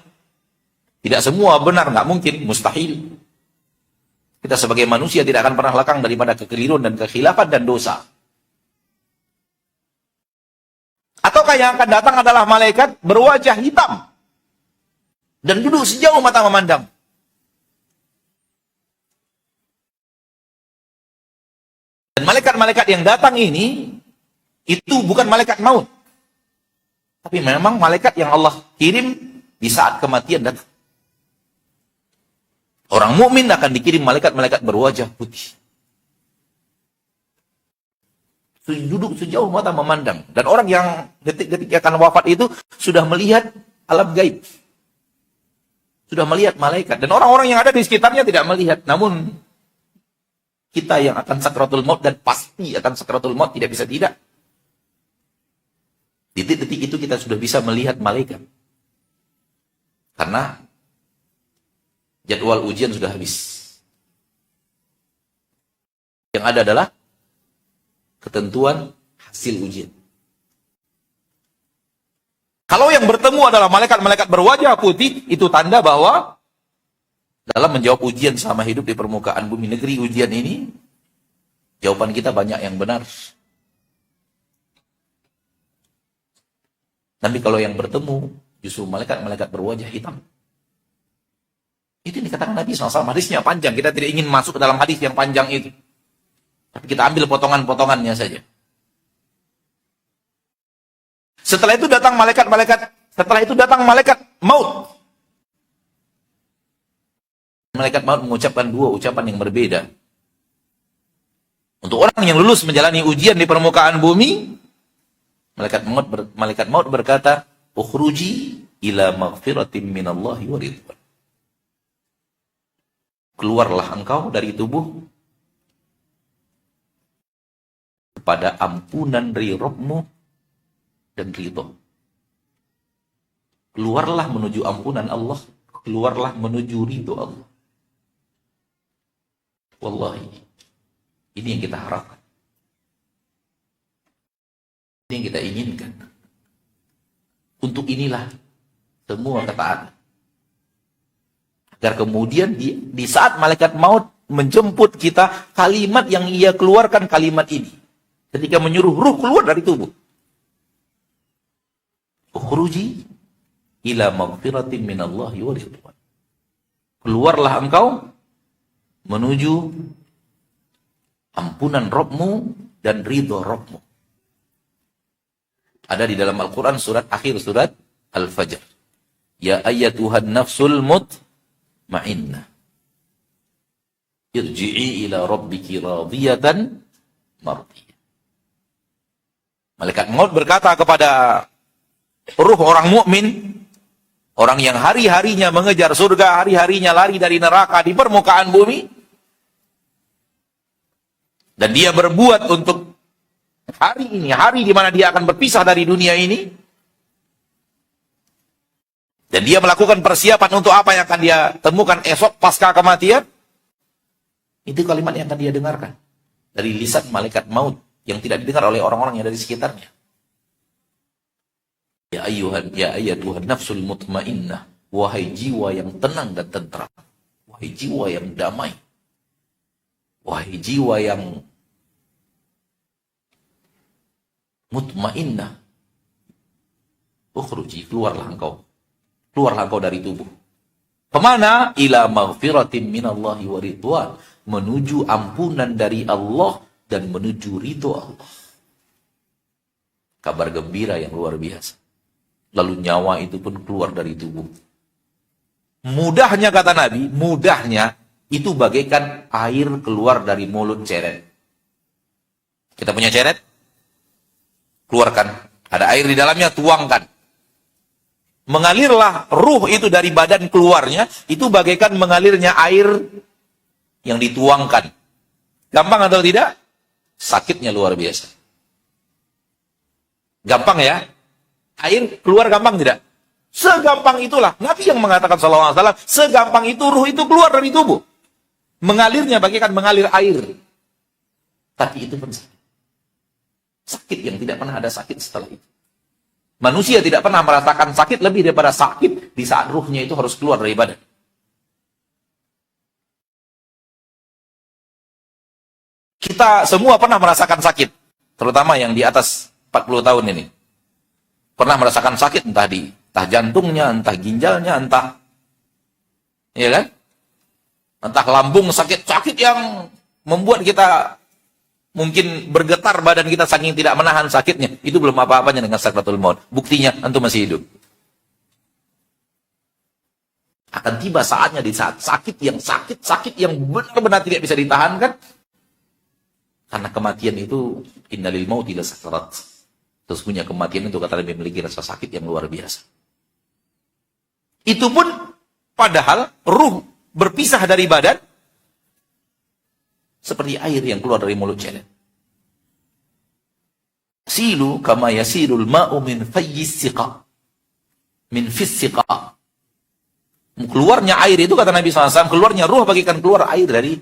Tidak semua benar, nggak mungkin, mustahil. Kita sebagai manusia tidak akan pernah lekang daripada kekeliruan dan kekhilafan dan dosa. Ataukah yang akan datang adalah malaikat berwajah hitam dan duduk sejauh mata memandang? Dan malaikat-malaikat yang datang ini, itu bukan malaikat maut. Tapi memang malaikat yang Allah kirim di saat kematian datang. Orang mukmin akan dikirim malaikat-malaikat berwajah putih. Duduk sejauh mata memandang. Dan orang yang detik-detik akan wafat itu sudah melihat alam gaib. Sudah melihat malaikat. Dan orang-orang yang ada di sekitarnya tidak melihat. Namun kita yang akan sakratul maut dan pasti akan sakratul maut tidak bisa tidak. Di detik-detik itu kita sudah bisa melihat malaikat. Karena jadwal ujian sudah habis. Yang ada adalah ketentuan hasil ujian. Kalau yang bertemu adalah malaikat-malaikat berwajah putih, itu tanda bahwa dalam menjawab ujian selama hidup di permukaan bumi negeri ujian ini, jawaban kita banyak yang benar. Tapi kalau yang bertemu justru malaikat-malaikat berwajah hitam. Itu yang dikatakan Nabi SAW. Hadisnya panjang. Kita tidak ingin masuk ke dalam hadis yang panjang itu. Tapi kita ambil potongan-potongannya saja. Setelah itu datang malaikat maut. Malaikat maut mengucapkan dua ucapan yang berbeda. Untuk orang yang lulus menjalani ujian di permukaan bumi, malaikat maut berkata, "Ukhruji ila maghfiratin minallahi wa ridwan." Keluarlah engkau dari tubuh kepada ampunan dari Rabbmu dan ridho. Keluarlah menuju ampunan Allah, keluarlah menuju ridho Allah. Wallahi, ini yang kita harapkan. Ini yang kita inginkan. Untuk inilah semua ketaatan. Agar kemudian di saat malaikat maut menjemput kita, kalimat yang ia keluarkan kalimat ini. Ketika menyuruh ruh keluar dari tubuh. Ukhruji ila maghfiratin minallahi wa ridwan. Keluarlah engkau menuju ampunan Rabbmu dan ridho Rabbmu. Ada di dalam Al-Quran akhir surat Al-Fajr. Ya ayyatuhan nafsul mutmainnah. Irji'i ila rabbiki radiyatan mardiyah. Malaikat maut berkata kepada ruh orang mukmin, orang yang hari-harinya mengejar surga, hari-harinya lari dari neraka di permukaan bumi, dan dia berbuat untuk hari ini, hari di mana dia akan berpisah dari dunia ini, dan dia melakukan persiapan untuk apa yang akan dia temukan esok pasca kematian. Itu kalimat yang akan dia dengarkan dari lisan malaikat maut yang tidak didengar oleh orang-orang yang ada di sekitarnya. Ya ayyatuhan nafsul mutmainnah, wahai jiwa yang tenang dan tentram, wahai jiwa yang damai, wahai jiwa yang mutmainnah, ukhruji, keluarlah engkau dari tubuh. Kemana? Ila maghfiratin minallahi wa ridwan, menuju ampunan dari Allah dan menuju ridho Allah. Kabar gembira yang luar biasa. Lalu nyawa itu pun keluar dari tubuh. Mudahnya kata Nabi, mudahnya itu bagaikan air keluar dari mulut ceret. Kita punya ceret, keluarkan. Ada air di dalamnya, tuangkan. Mengalirlah ruh itu dari badan keluarnya, itu bagaikan mengalirnya air yang dituangkan. Gampang atau tidak? Sakitnya luar biasa. Gampang ya? Air keluar gampang tidak? Segampang itulah. Nabi yang mengatakan sallallahu alaihi wasallam, segampang itu ruh itu keluar dari tubuh. Mengalirnya bagaikan mengalir air. Tapi itu pun sakit. Sakit yang tidak pernah ada sakit setelah itu. Manusia tidak pernah merasakan sakit lebih daripada sakit di saat ruhnya itu harus keluar dari badan. Kita semua pernah merasakan sakit. Terutama yang di atas 40 tahun ini. Pernah merasakan sakit entah jantungnya, entah ginjalnya, entah ya kan? Entah lambung sakit yang membuat kita mungkin bergetar badan kita saking tidak menahan sakitnya. Itu belum apa-apanya dengan sakratul maut. Buktinya antum masih hidup. Akan tiba saatnya di saat sakit yang benar-benar tidak bisa ditahankan. Karena kematian itu innalil mauti lasakarat. Sesungguhnya kematian itu kata Nabi memiliki rasa sakit yang luar biasa. Itu pun padahal ruh berpisah dari badan seperti air yang keluar dari mulut ceret. Silu kama yasilul ma'u min fayyis siqa. Min fis siqa. Keluarnya air itu kata Nabi SAW, keluarnya ruh bagikan keluar air dari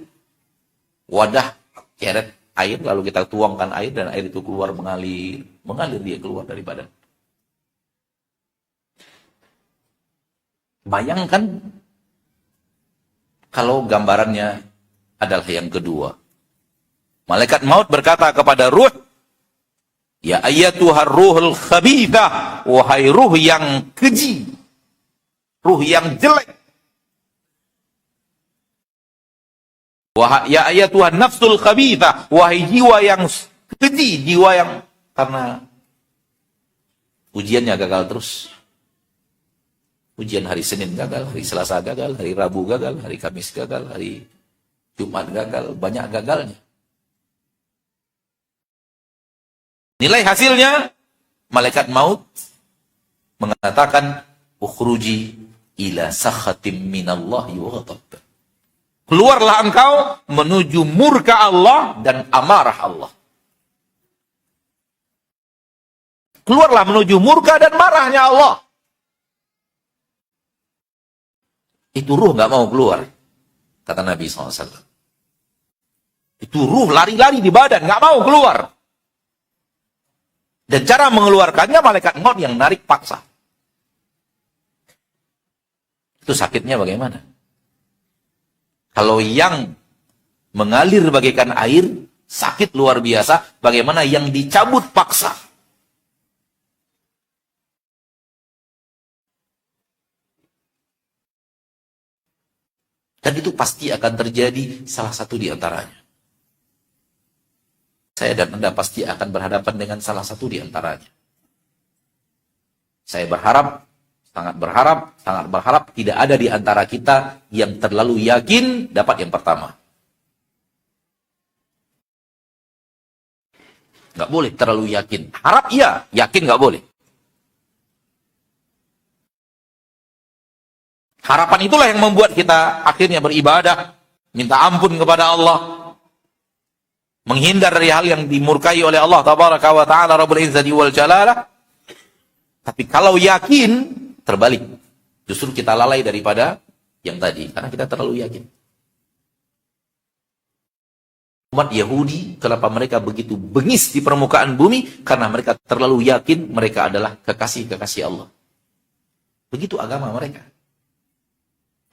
wadah ceret air, lalu kita tuangkan air dan air itu keluar mengalir dia keluar dari badan. Bayangkan kalau gambarannya adalah yang kedua. Malaikat maut berkata kepada ruh, ya ayyatuhar ruhul khabithah, wahai ruh yang keji, ruh yang jelek. Ya ayyatuhan nafsul khabithah, wahai jiwa yang keji, jiwa yang karena ujiannya gagal terus. Ujian hari Senin gagal, hari Selasa gagal, hari Rabu gagal, hari Kamis gagal, hari Jumat gagal, banyak gagalnya. Nilai hasilnya, malaikat maut mengatakan, ukhruji ila sakhatim minallahi wa ghadab. Keluarlah engkau menuju murka Allah dan amarah Allah. Keluarlah menuju murka dan marahnya Allah. Itu ruh gak mau keluar, kata Nabi SAW. Itu ruh lari-lari di badan, gak mau keluar. Dan cara mengeluarkannya malaikat maut yang narik paksa. Itu sakitnya bagaimana? Kalau yang mengalir bagaikan air, sakit luar biasa. Bagaimana yang dicabut paksa? Dan itu pasti akan terjadi salah satu di antaranya. Saya dan Anda pasti akan berhadapan dengan salah satu di antaranya. Saya sangat berharap tidak ada di antara kita yang terlalu yakin dapat yang pertama. Nggak boleh terlalu yakin. Harap iya, yakin nggak boleh. Harapan itulah yang membuat kita akhirnya beribadah, minta ampun kepada Allah, menghindar dari hal yang dimurkai oleh Allah Tabaraka wa Ta'ala Rabbul Izzati wal Jalalah. Tapi kalau yakin, terbalik. Justru kita lalai daripada yang tadi, karena kita terlalu yakin. umat Yahudi, kenapa mereka begitu bengis di permukaan bumi? Karena mereka terlalu yakin mereka adalah kekasih-kekasih Allah. Begitu agama mereka.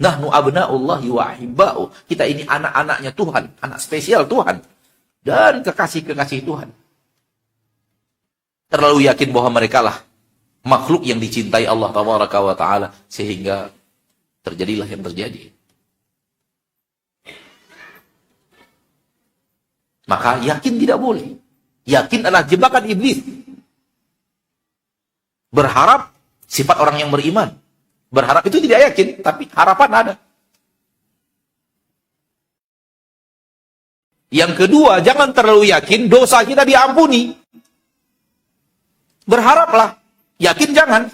Nahnu abna'ullahi wa ahibba'u. Kita ini anak-anaknya Tuhan, anak spesial Tuhan. Dan kekasih-kekasih Tuhan. Terlalu yakin bahwa mereka lah makhluk yang dicintai Allah tabaraka wa ta'ala. Sehingga terjadilah yang terjadi. Maka yakin tidak boleh. Yakin adalah jebakan iblis. Berharap sifat orang yang beriman. Berharap itu tidak yakin, tapi harapan ada. Yang kedua, jangan terlalu yakin dosa kita diampuni. Berharaplah, yakin jangan.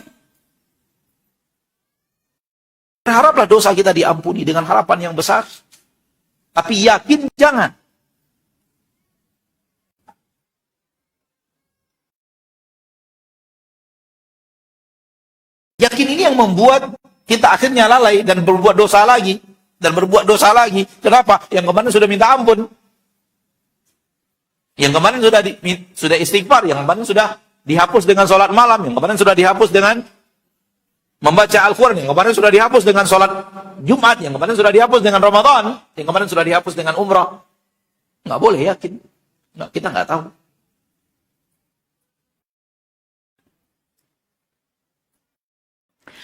Berharaplah dosa kita diampuni dengan harapan yang besar. Tapi yakin jangan. Yakin ini yang membuat kita akhirnya lalai dan berbuat dosa lagi. Dan berbuat dosa lagi. Kenapa? Yang kemarin sudah minta ampun. Yang kemarin sudah istighfar. Yang kemarin sudah dihapus dengan sholat malam. Yang kemarin sudah dihapus dengan membaca Al-Quran. Yang kemarin sudah dihapus dengan sholat Jumat. Yang kemarin sudah dihapus dengan Ramadan. Yang kemarin sudah dihapus dengan umrah. Nggak boleh yakin. Kita nggak tahu.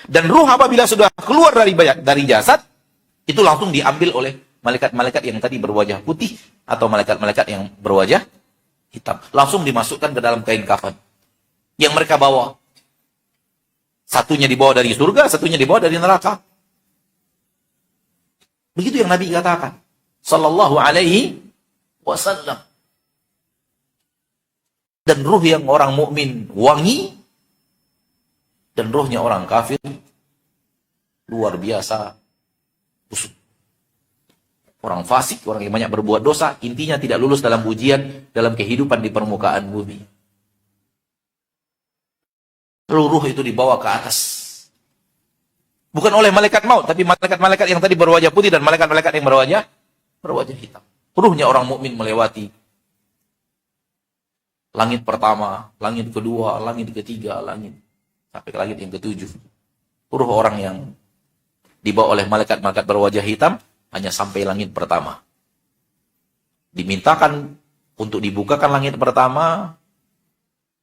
Dan ruh apabila sudah keluar dari jasad, itu langsung diambil oleh malaikat-malaikat yang tadi berwajah putih atau malaikat-malaikat yang berwajah hitam. Langsung dimasukkan ke dalam kain kafan yang mereka bawa. Satunya dibawa dari surga, satunya dibawa dari neraka. Begitu yang Nabi katakan, sallallahu alaihi wasallam. Dan ruh yang orang mukmin wangi, dan rohnya orang kafir luar biasa busuk. Orang fasik, orang yang banyak berbuat dosa, intinya tidak lulus dalam ujian dalam kehidupan di permukaan bumi. Lalu ruh itu dibawa ke atas. Bukan oleh malaikat maut, tapi malaikat-malaikat yang tadi berwajah putih dan malaikat-malaikat yang berwajah hitam. Ruhnya orang mukmin melewati langit pertama, langit kedua, langit ketiga, sampai ke langit yang ketujuh. Ruh orang yang dibawa oleh malaikat-malaikat berwajah hitam hanya sampai langit pertama. Dimintakan untuk dibukakan langit pertama,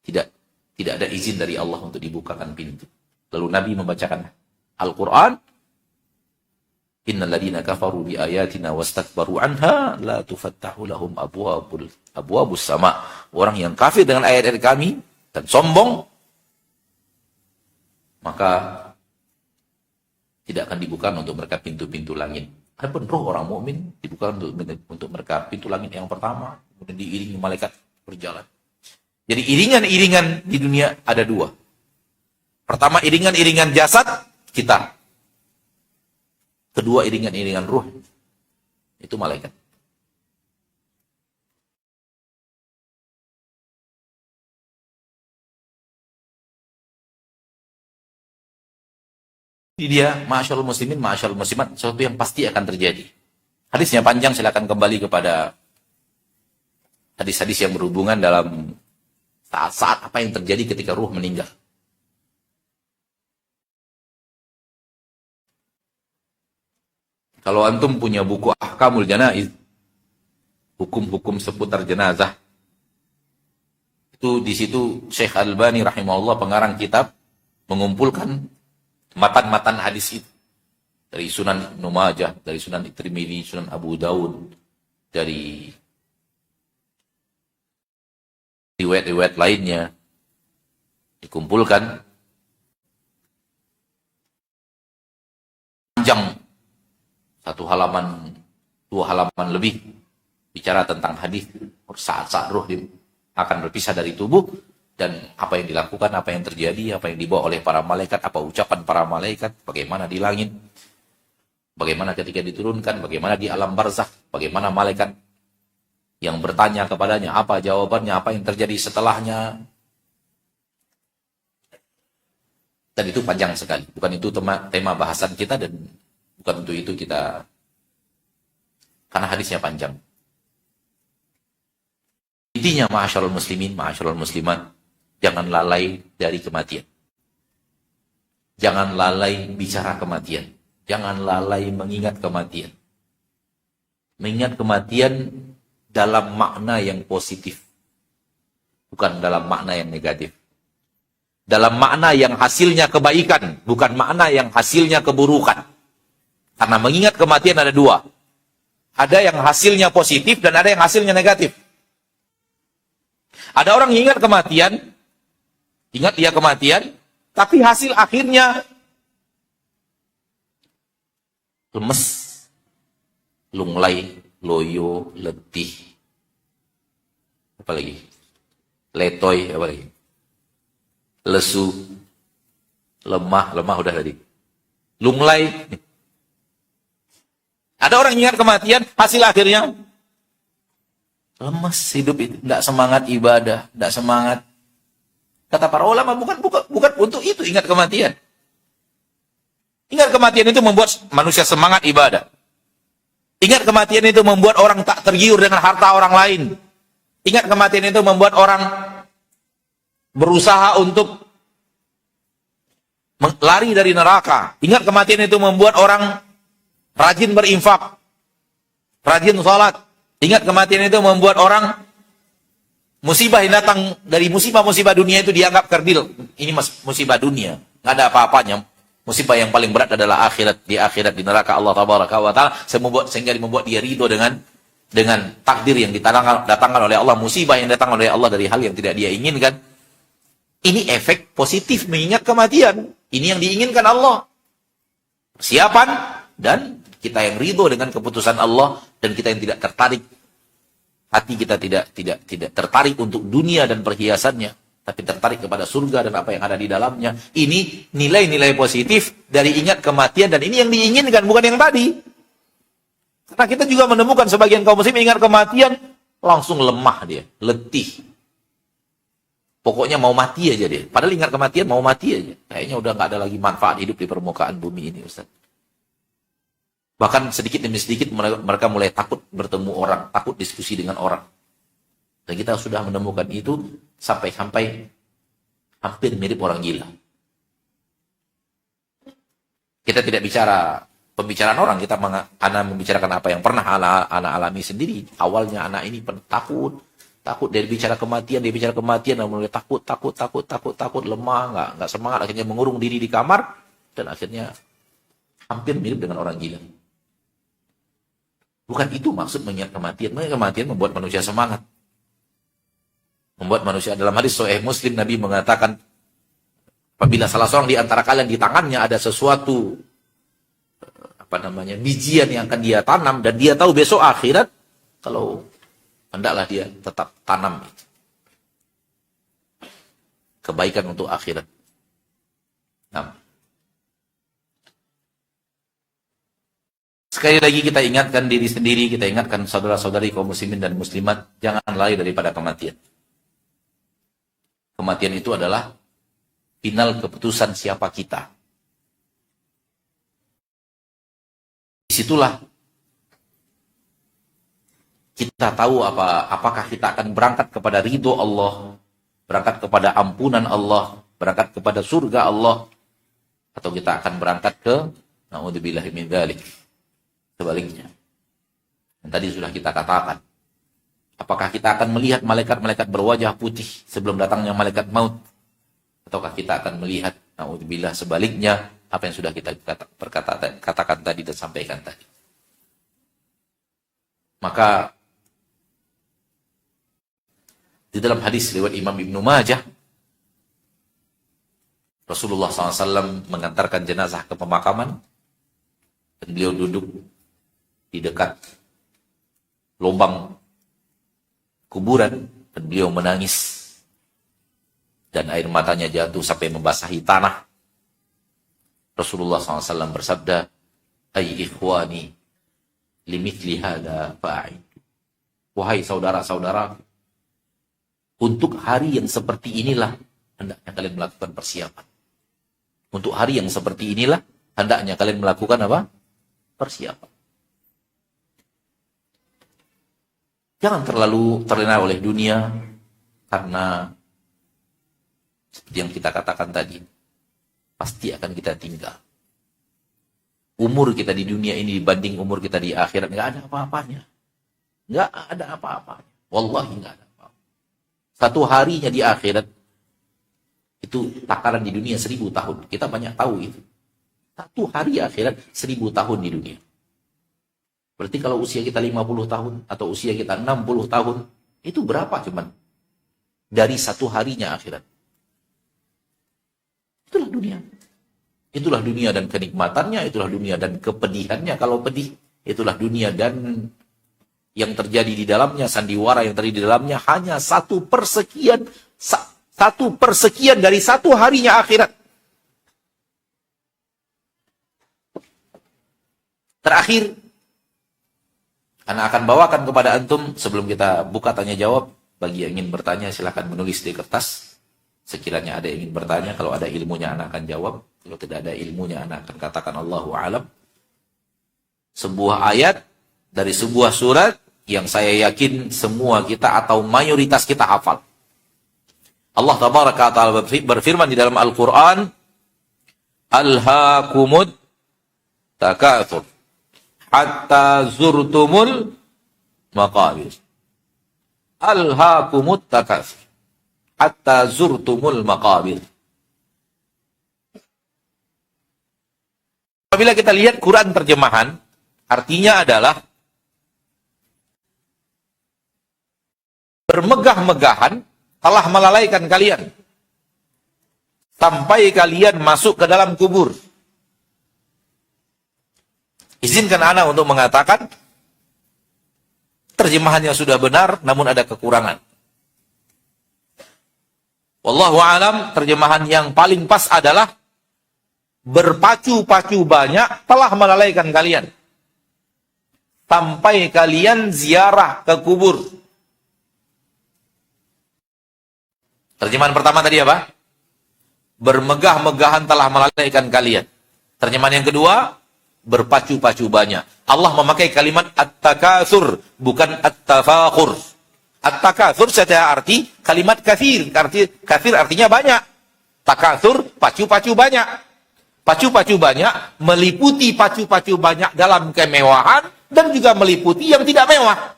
tidak ada izin dari Allah untuk dibukakan pintu. Lalu Nabi membacakan Al-Quran, Innal ladina kafaru bi ayatina wastakbaru anha la tufattahu lahum abwabus sama. Orang yang kafir dengan ayat-ayat kami dan sombong, maka tidak akan dibuka untuk mereka pintu-pintu langit. Adapun roh orang mukmin dibuka untuk mereka pintu langit yang pertama, kemudian diiringi malaikat berjalan. Jadi iringan-iringan di dunia ada dua. Pertama, iringan-iringan jasad kita. Kedua, iringan-iringan ruh. Itu malaikat. Dia, ma'asyarul muslimin, ma'asyarul muslimat, sesuatu yang pasti akan terjadi. Hadisnya panjang, silakan kembali kepada hadis-hadis yang berhubungan dalam saat-saat apa yang terjadi ketika ruh meninggal. Kalau antum punya buku Ahkamul Janaiz, hukum-hukum seputar jenazah, itu di situ Syekh Albani rahimahullah pengarang kitab mengumpulkan matan-matan hadis itu dari Sunan Ibnu Majah, dari Sunan Tirmidzi, Sunan Abu Daud, dari riwayat-riwayat lainnya dikumpulkan panjang, satu halaman, 2 halaman lebih bicara tentang hadis saat-saat ruh akan berpisah dari tubuh. Dan apa yang dilakukan, apa yang terjadi, apa yang dibawa oleh para malaikat, apa ucapan para malaikat, bagaimana di langit, bagaimana ketika diturunkan, bagaimana di alam barzakh, bagaimana malaikat yang bertanya kepadanya, apa jawabannya, apa yang terjadi setelahnya. Dan itu panjang sekali. Bukan itu tema bahasan kita dan bukan untuk itu kita, karena hadisnya panjang. Intinya ma'asyiral muslimin, ma'asyiral muslimat, jangan lalai dari kematian. Jangan lalai bicara kematian. Jangan lalai mengingat kematian. Mengingat kematian dalam makna yang positif. Bukan dalam makna yang negatif. Dalam makna yang hasilnya kebaikan. Bukan makna yang hasilnya keburukan. Karena mengingat kematian ada dua. Ada yang hasilnya positif dan ada yang hasilnya negatif. Ada orang yang ingat kematian. Ingat dia kematian. Tapi hasil akhirnya lemes, lunglai, loyo, letih. Apalagi? Letoy, apalagi? Lesu, lemah udah tadi. Lunglai. Ada orang yang ingat kematian, hasil akhirnya lemes hidup itu, tidak semangat ibadah, tidak semangat. Kata para ulama, bukan untuk itu ingat kematian. Ingat kematian itu membuat manusia semangat ibadah. Ingat kematian itu membuat orang tak tergiur dengan harta orang lain. Ingat kematian itu membuat orang berusaha untuk lari dari neraka. Ingat kematian itu membuat orang rajin berinfak, rajin sholat. Ingat kematian itu membuat orang musibah yang datang dari musibah-musibah dunia itu dianggap kerdil. Ini musibah dunia, nggak ada apa-apanya. Musibah yang paling berat adalah akhirat. Di akhirat, di neraka Allah Tabaraka wa Ta'ala, sehingga membuat dia ridho dengan takdir yang datangkan oleh Allah, musibah yang datang oleh Allah dari hal yang tidak dia inginkan. Ini efek positif mengingat kematian. Ini yang diinginkan Allah. Persiapan dan kita yang ridho dengan keputusan Allah dan kita yang tidak tertarik. Hati kita tidak tertarik untuk dunia dan perhiasannya, tapi tertarik kepada surga dan apa yang ada di dalamnya. Ini nilai-nilai positif dari ingat kematian dan ini yang diinginkan, bukan yang tadi. Karena kita juga menemukan sebagian kaum muslim ingat kematian langsung lemah dia, letih. Pokoknya mau mati aja dia. Padahal ingat kematian mau mati aja. Kayaknya udah nggak ada lagi manfaat hidup di permukaan bumi ini, Ustaz. Bahkan sedikit demi sedikit mereka mulai takut bertemu orang, takut diskusi dengan orang. Dan kita sudah menemukan itu sampai hampir mirip orang gila. Kita tidak bicara pembicaraan orang, kita membicarakan apa yang pernah anak alami sendiri. Awalnya anak ini takut dari bicara kematian, dan mulai takut, lemah, nggak semangat, akhirnya mengurung diri di kamar, dan akhirnya hampir mirip dengan orang gila. Bukan itu maksud mengingat kematian. Mengingat kematian membuat manusia semangat. Membuat manusia, dalam hadis Sahih Muslim, Nabi mengatakan, apabila salah seorang di antara kalian di tangannya ada sesuatu, bijian yang akan dia tanam, dan dia tahu besok akhirat, kalau hendaklah dia tetap tanam itu. Kebaikan untuk akhirat. Nah. Sekali lagi kita ingatkan diri sendiri, kita ingatkan saudara-saudari kaum muslimin dan muslimat, jangan lari daripada kematian. Kematian itu adalah final keputusan siapa kita. Disitulah kita tahu apakah kita akan berangkat kepada ridho Allah, berangkat kepada ampunan Allah, berangkat kepada surga Allah, atau kita akan berangkat ke na'udzubillahi min dzalik. Sebaliknya, yang tadi sudah kita katakan, apakah kita akan melihat malaikat-malaikat berwajah putih sebelum datangnya malaikat maut, ataukah kita akan melihat, na'udzubillah, sebaliknya, apa yang sudah kita katakan tadi dan sampaikan tadi. Maka di dalam hadis riwayat Imam Ibnu Majah, Rasulullah SAW mengantarkan jenazah ke pemakaman dan beliau duduk di dekat lubang kuburan dan beliau menangis dan air matanya jatuh sampai membasahi tanah. Rasulullah SAW bersabda, "Ay ikhwani, limithli hadza fa'id." Wahai saudara-saudara, untuk hari yang seperti inilah hendaknya kalian melakukan persiapan. Untuk hari yang seperti inilah hendaknya kalian melakukan apa? Persiapan. Jangan terlalu terlena oleh dunia, karena seperti yang kita katakan tadi, pasti akan kita tinggal. Umur kita di dunia ini dibanding umur kita di akhirat nggak ada apa-apanya. Nggak ada apa-apanya. Wallahi nggak ada apa-apa. Satu harinya di akhirat itu takaran di dunia 1000 tahun. Kita banyak tahu itu. Satu hari akhirat 1000 tahun di dunia. Berarti kalau usia kita 50 tahun atau usia kita 60 tahun, itu berapa cuman? Dari satu harinya akhirat. Itulah dunia. Itulah dunia dan kenikmatannya, itulah dunia dan kepedihannya kalau pedih. Itulah dunia dan yang terjadi di dalamnya, sandiwara yang terjadi di dalamnya, hanya 1/sekian dari satu harinya akhirat. Terakhir, Ana akan bawakan kepada antum sebelum kita buka tanya jawab. Bagi yang ingin bertanya silakan menulis di kertas. Sekiranya ada yang ingin bertanya, kalau ada ilmunya Ana akan jawab. Kalau tidak ada ilmunya Ana akan katakan Allahu a'lam. Sebuah ayat dari sebuah surat yang saya yakin semua kita atau mayoritas kita hafal. Allah tabaraka wa ta'ala berfirman di dalam Al-Qur'an, "Alhaakumut takatsur hatta zurtumul maqabir." Alhaakumut takatsur hatta zurtumul maqabir. Apabila kita lihat Quran terjemahan, artinya adalah bermegah-megahan telah melalaikan kalian sampai kalian masuk ke dalam kubur. Izinkan ana untuk mengatakan terjemahannya sudah benar, namun ada kekurangan. Wallahu a'lam, terjemahan yang paling pas adalah berpacu-pacu banyak telah melalaikan kalian sampai kalian ziarah ke kubur. Terjemahan pertama tadi apa? Bermegah-megahan telah melalaikan kalian. Terjemahan yang kedua, berpacu-pacu banyak. Allah memakai kalimat at-takatsur, bukan at-tafakhur. At-takatsur secara arti kalimat kafir. Kafir artinya banyak. Takatsur, pacu-pacu banyak. Pacu-pacu banyak meliputi pacu-pacu banyak dalam kemewahan dan juga meliputi yang tidak mewah.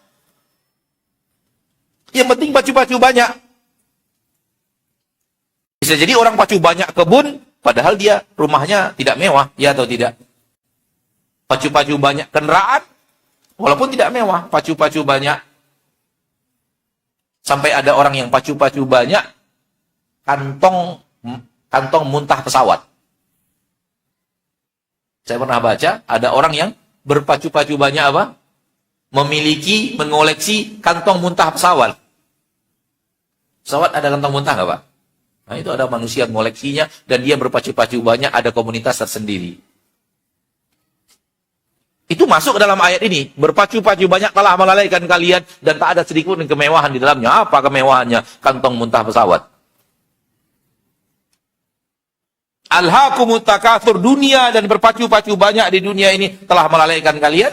Yang penting pacu-pacu banyak. Bisa jadi orang pacu banyak kebun, padahal dia rumahnya tidak mewah, ya atau tidak? Pacu-pacu banyak kendaraan, walaupun tidak mewah, pacu-pacu banyak. Sampai ada orang yang pacu-pacu banyak, kantong muntah pesawat. Saya pernah baca, ada orang yang berpacu-pacu banyak apa? Memiliki, mengoleksi kantong muntah pesawat. Pesawat ada kantong muntah nggak, Pak? Nah, itu ada manusia mengoleksinya, dan dia berpacu-pacu banyak, ada komunitas tersendiri. Itu masuk ke dalam ayat ini. Berpacu-pacu banyak telah melalaikan kalian, dan tak ada sedikit pun kemewahan di dalamnya. Apa kemewahannya? Kantong muntah pesawat. Alhaakumut takatsur, dunia dan berpacu-pacu banyak di dunia ini telah melalaikan kalian.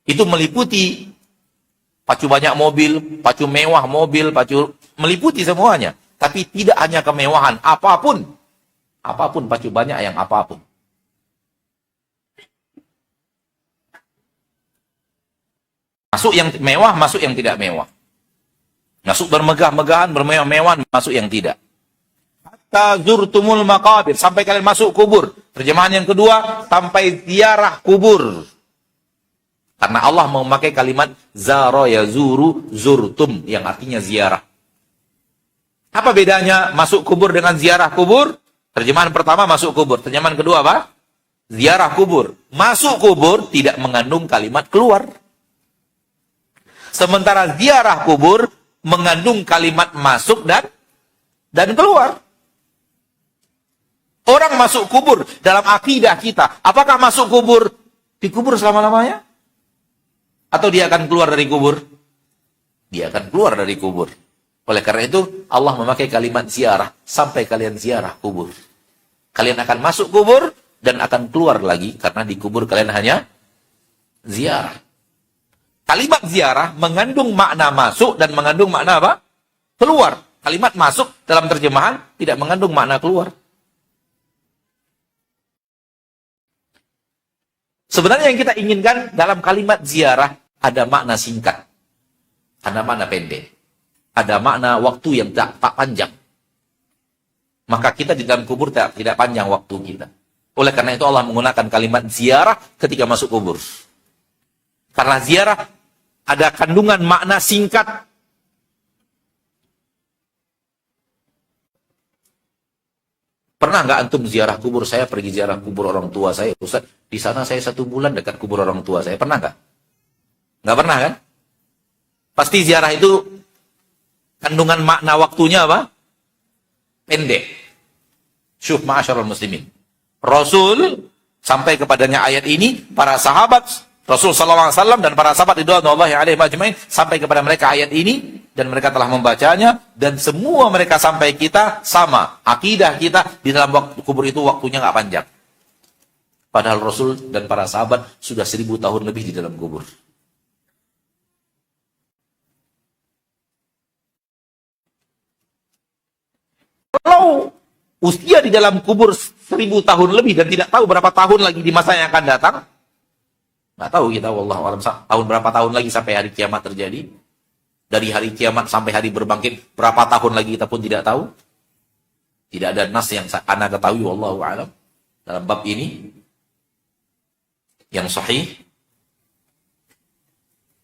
Itu meliputi pacu banyak mobil, pacu mewah mobil, pacu meliputi semuanya. Tapi tidak hanya kemewahan, apapun. Apapun, pacu banyak yang apapun. Masuk yang mewah, masuk yang tidak mewah. Masuk bermegah-megahan, bermewah-mewahan, masuk yang tidak. Hatta zurtumul maqabir, sampai kalian masuk kubur. Terjemahan yang kedua, sampai ziarah kubur. Karena Allah memakai kalimat zara yazuru zurtum, yang artinya ziarah. Apa bedanya masuk kubur dengan ziarah kubur? Terjemahan pertama masuk kubur. Terjemahan kedua apa? Ziarah kubur. Masuk kubur tidak mengandung kalimat keluar. Sementara ziarah kubur mengandung kalimat masuk dan keluar. Orang masuk kubur dalam akidah kita. Apakah masuk kubur dikubur selama-lamanya? Atau dia akan keluar dari kubur? Dia akan keluar dari kubur. Oleh karena itu, Allah memakai kalimat ziarah. Sampai kalian ziarah kubur. Kalian akan masuk kubur dan akan keluar lagi. Karena di kubur kalian hanya ziarah. Kalimat ziarah mengandung makna masuk dan mengandung makna apa? Keluar. Kalimat masuk dalam terjemahan tidak mengandung makna keluar. Sebenarnya yang kita inginkan dalam kalimat ziarah ada makna singkat, ada makna pendek, ada makna waktu yang tak panjang. Maka kita di dalam kubur tidak panjang waktu kita. Oleh karena itu Allah menggunakan kalimat ziarah ketika masuk kubur. Karena ziarah ada kandungan makna singkat. Pernah nggak antum ziarah kubur? Saya pergi ziarah kubur orang tua saya, Ustaz. Di sana saya 1 bulan dekat kubur orang tua saya. Pernah nggak? Nggak pernah kan? Pasti ziarah itu kandungan makna waktunya apa? Pendek. Syuf ma'asyarul muslimin. Rasul sampai kepadanya ayat ini, para sahabat Rasul SAW dan para sahabat ridwanullahi alaihim ajmain sampai kepada mereka ayat ini dan mereka telah membacanya dan semua mereka sampai kita sama. Akidah kita di dalam waktu kubur itu waktunya nggak panjang. Padahal Rasul dan para sahabat sudah 1000 tahun lebih di dalam kubur. Kalau usia di dalam kubur 1000 tahun lebih dan tidak tahu berapa tahun lagi di masa yang akan datang, nggak tahu kita, wallahu a'lam, tahun berapa tahun lagi sampai hari kiamat terjadi. Dari hari kiamat sampai hari berbangkit, berapa tahun lagi kita pun tidak tahu. Tidak ada nas yang ana ketahui, wallahu a'lam, dalam bab ini yang sahih.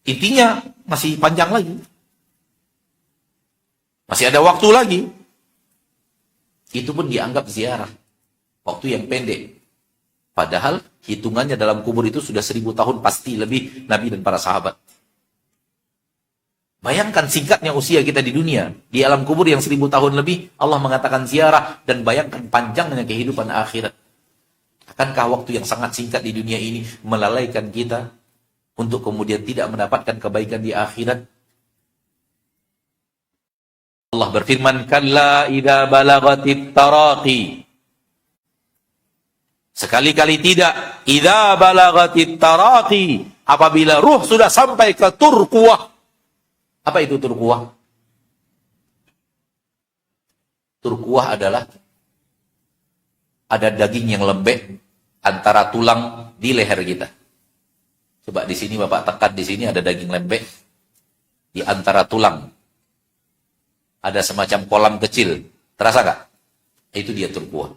Intinya masih panjang lagi. Masih ada waktu lagi. Itu pun dianggap ziarah. Waktu yang pendek. Padahal hitungannya dalam kubur itu sudah 1000 tahun pasti lebih Nabi dan para sahabat. Bayangkan singkatnya usia kita di dunia. Di alam kubur yang 1000 tahun lebih, Allah mengatakan ziarah. Dan bayangkan panjangnya kehidupan akhirat. Akankah waktu yang sangat singkat di dunia ini melalaikan kita untuk kemudian tidak mendapatkan kebaikan di akhirat? Allah berfirman, kalla idza balagatit taraqi. Sekali-kali tidak. Idza balagatit taraqi. Apabila ruh sudah sampai ke turquwah. Apa itu turquwah? Turquwah adalah ada daging yang lembek antara tulang di leher kita. Coba di sini Bapak tekan, di sini ada daging lembek di antara tulang. Ada semacam kolam kecil. Terasa nggak? Itu dia turquwah.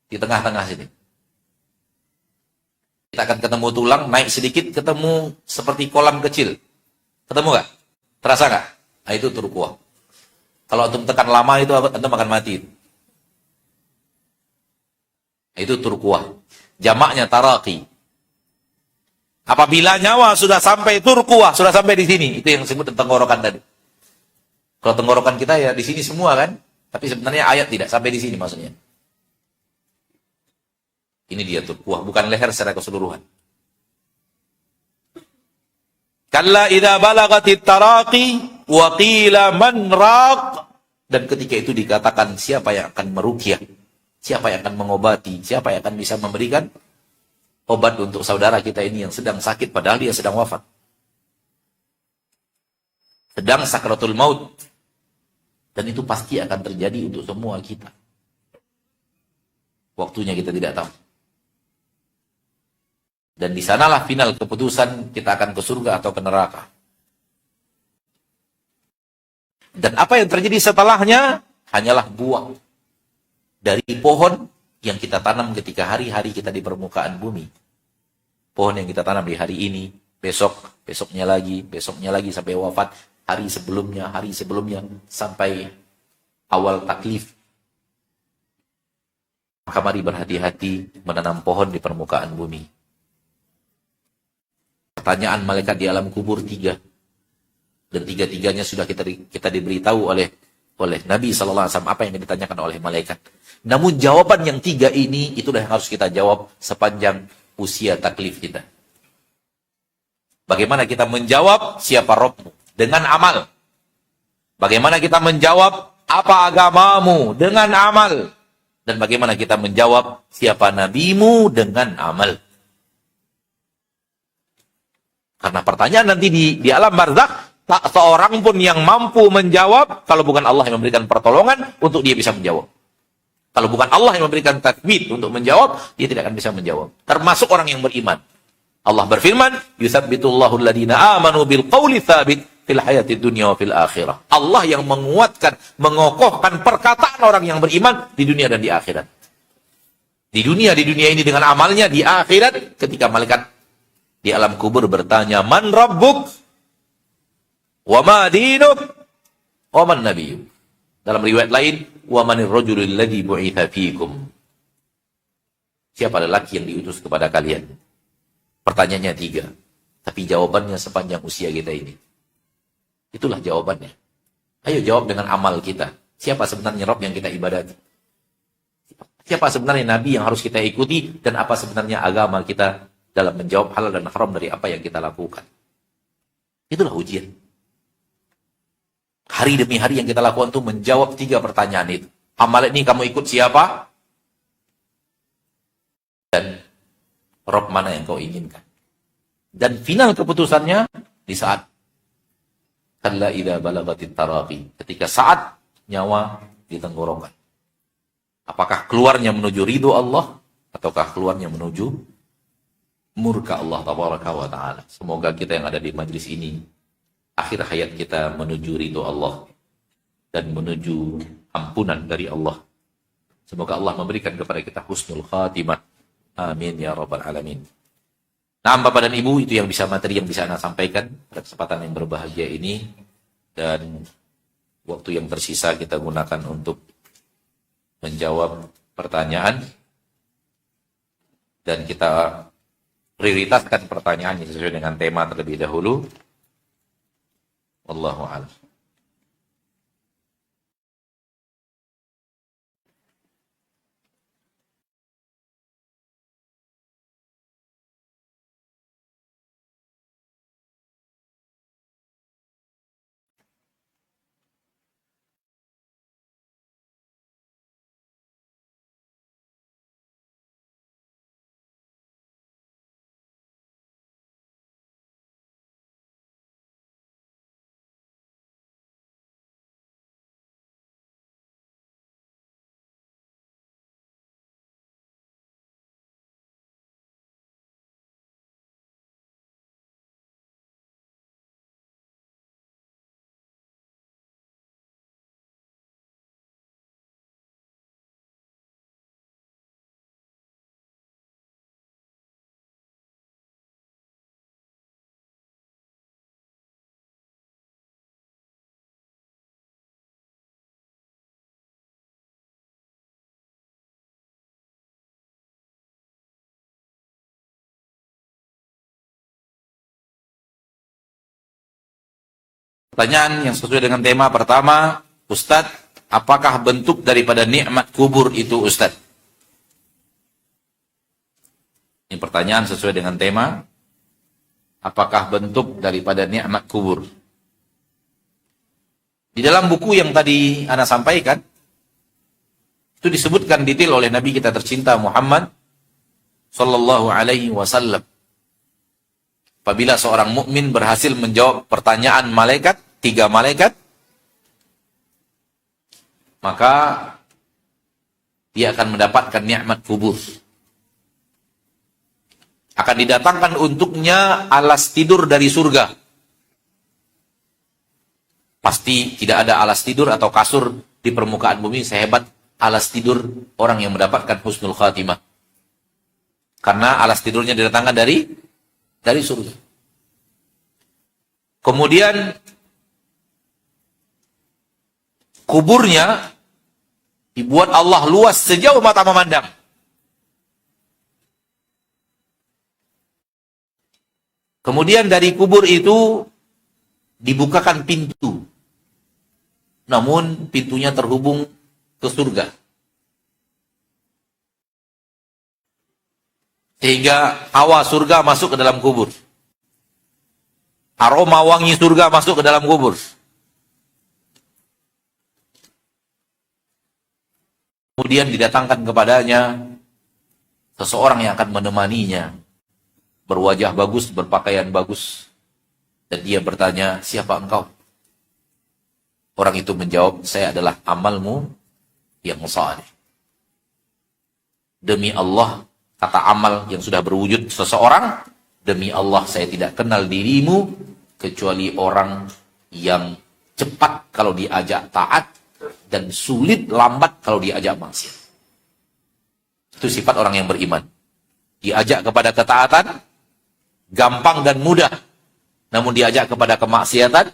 Di tengah-tengah sini. Kita akan ketemu tulang, naik sedikit, ketemu seperti kolam kecil. Ketemu nggak? Terasa nggak? Nah, itu turquwah. Kalau antum tekan lama itu antum akan mati. Itu turquwah. Jamaknya taraqi. Apabila nyawa sudah sampai turquwah, sudah sampai di sini, itu yang disebut tenggorokan tadi. Kalau tenggorokan kita ya di sini semua kan, tapi sebenarnya ayat tidak sampai di sini maksudnya. Ini dia turquwah, bukan leher secara keseluruhan. Kalla idza balagatit taraqi wa qila man raq, dan ketika itu dikatakan siapa yang akan meruqyah, siapa yang akan mengobati, siapa yang akan bisa memberikan obat untuk saudara kita ini yang sedang sakit padahal dia sedang wafat. Sedang sakratul maut. Dan itu pasti akan terjadi untuk semua kita. Waktunya kita tidak tahu. Dan di sanalah final keputusan kita akan ke surga atau ke neraka. Dan apa yang terjadi setelahnya hanyalah buah dari pohon yang kita tanam ketika hari-hari kita di permukaan bumi. Pohon yang kita tanam di hari ini, besok, besoknya lagi sampai wafat, hari sebelumnya, sampai awal taklif. Maka mari berhati-hati menanam pohon di permukaan bumi. Pertanyaan malaikat di alam kubur 3. Dan 3-tiganya sudah kita diberitahu oleh Nabi SAW apa yang ditanyakan oleh malaikat. Namun jawaban yang 3 ini, itulah yang harus kita jawab sepanjang usia taklif kita. Bagaimana kita menjawab siapa Rabbmu? Dengan amal. Bagaimana kita menjawab apa agamamu? Dengan amal. Dan bagaimana kita menjawab siapa nabimu? Dengan amal. Karena pertanyaan nanti di alam barzakh, tak seorang pun yang mampu menjawab kalau bukan Allah yang memberikan pertolongan untuk dia bisa menjawab. Kalau bukan Allah yang memberikan tathbit untuk menjawab, dia tidak akan bisa menjawab. Termasuk orang yang beriman. Allah berfirman, "Yutsabbitullahu alladhina amanu bil qawli tsabit fil hayatid dunya wa fil akhirah." Allah yang menguatkan, mengokohkan perkataan orang yang beriman di dunia dan di akhirat. Di dunia ini dengan amalnya, di akhirat ketika malaikat di alam kubur bertanya, "Man rabbuk? Wa ma dinuk? Wa man nabiyyuk?" Dalam riwayat lain, "Wa manir rajulul ladzi bu'itsa fiikum?" Siapa lelaki yang diutus kepada kalian? Pertanyaannya 3, tapi jawabannya sepanjang usia kita ini. Itulah jawabannya. Ayo jawab dengan amal kita. Siapa sebenarnya Rabb yang kita ibadati? Siapa sebenarnya Nabi yang harus kita ikuti? Dan apa sebenarnya agama kita dalam menjawab halal dan haram dari apa yang kita lakukan? Itulah ujian. Hari demi hari yang kita lakukan itu menjawab 3 pertanyaan itu. Amal ini kamu ikut siapa? Dan Rabb mana yang kau inginkan? Dan final keputusannya di saat kalla idza balagatit taraqi, ketika saat nyawa di tenggorokan. Apakah keluarnya menuju ridho Allah ataukah keluarnya menuju murka Allah tabaraka wa taala? Semoga kita yang ada di majlis ini akhir hayat kita menuju ridho Allah dan menuju ampunan dari Allah. Semoga Allah memberikan kepada kita husnul khatimah. Amin ya rabbal alamin. Nah, Bapak dan Ibu, itu yang bisa materi yang bisa Anda sampaikan pada kesempatan yang berbahagia ini, dan waktu yang tersisa kita gunakan untuk menjawab pertanyaan, dan kita prioritaskan pertanyaan yang sesuai dengan tema terlebih dahulu. Wallahu a'lam. Pertanyaan yang sesuai dengan tema pertama, Ustadz, apakah bentuk daripada nikmat kubur itu, Ustadz? Ini pertanyaan sesuai dengan tema, apakah bentuk daripada nikmat kubur? Di dalam buku yang tadi Ana sampaikan, itu disebutkan detail oleh Nabi kita tercinta Muhammad Sallallahu Alaihi Wasallam. Apabila seorang mukmin berhasil menjawab pertanyaan malaikat, 3 malaikat, maka dia akan mendapatkan nikmat kubur. Akan didatangkan untuknya alas tidur dari surga. Pasti tidak ada alas tidur atau kasur di permukaan bumi sehebat alas tidur orang yang mendapatkan husnul khatimah. Karena alas tidurnya didatangkan dari surga. Kemudian kuburnya dibuat Allah luas sejauh mata memandang. Kemudian dari kubur itu dibukakan pintu. Namun pintunya terhubung ke surga. Sehingga hawa surga masuk ke dalam kubur. Aroma wangi surga masuk ke dalam kubur. Kemudian didatangkan kepadanya seseorang yang akan menemaninya. Berwajah bagus, berpakaian bagus. Dan dia bertanya, siapa engkau? Orang itu menjawab, saya adalah amalmu yang saleh. Demi Allah, kata amal yang sudah berwujud seseorang, demi Allah saya tidak kenal dirimu kecuali orang yang cepat kalau diajak taat dan sulit lambat kalau diajak maksiat. Itu sifat orang yang beriman. Diajak kepada ketaatan, gampang dan mudah. Namun diajak kepada kemaksiatan,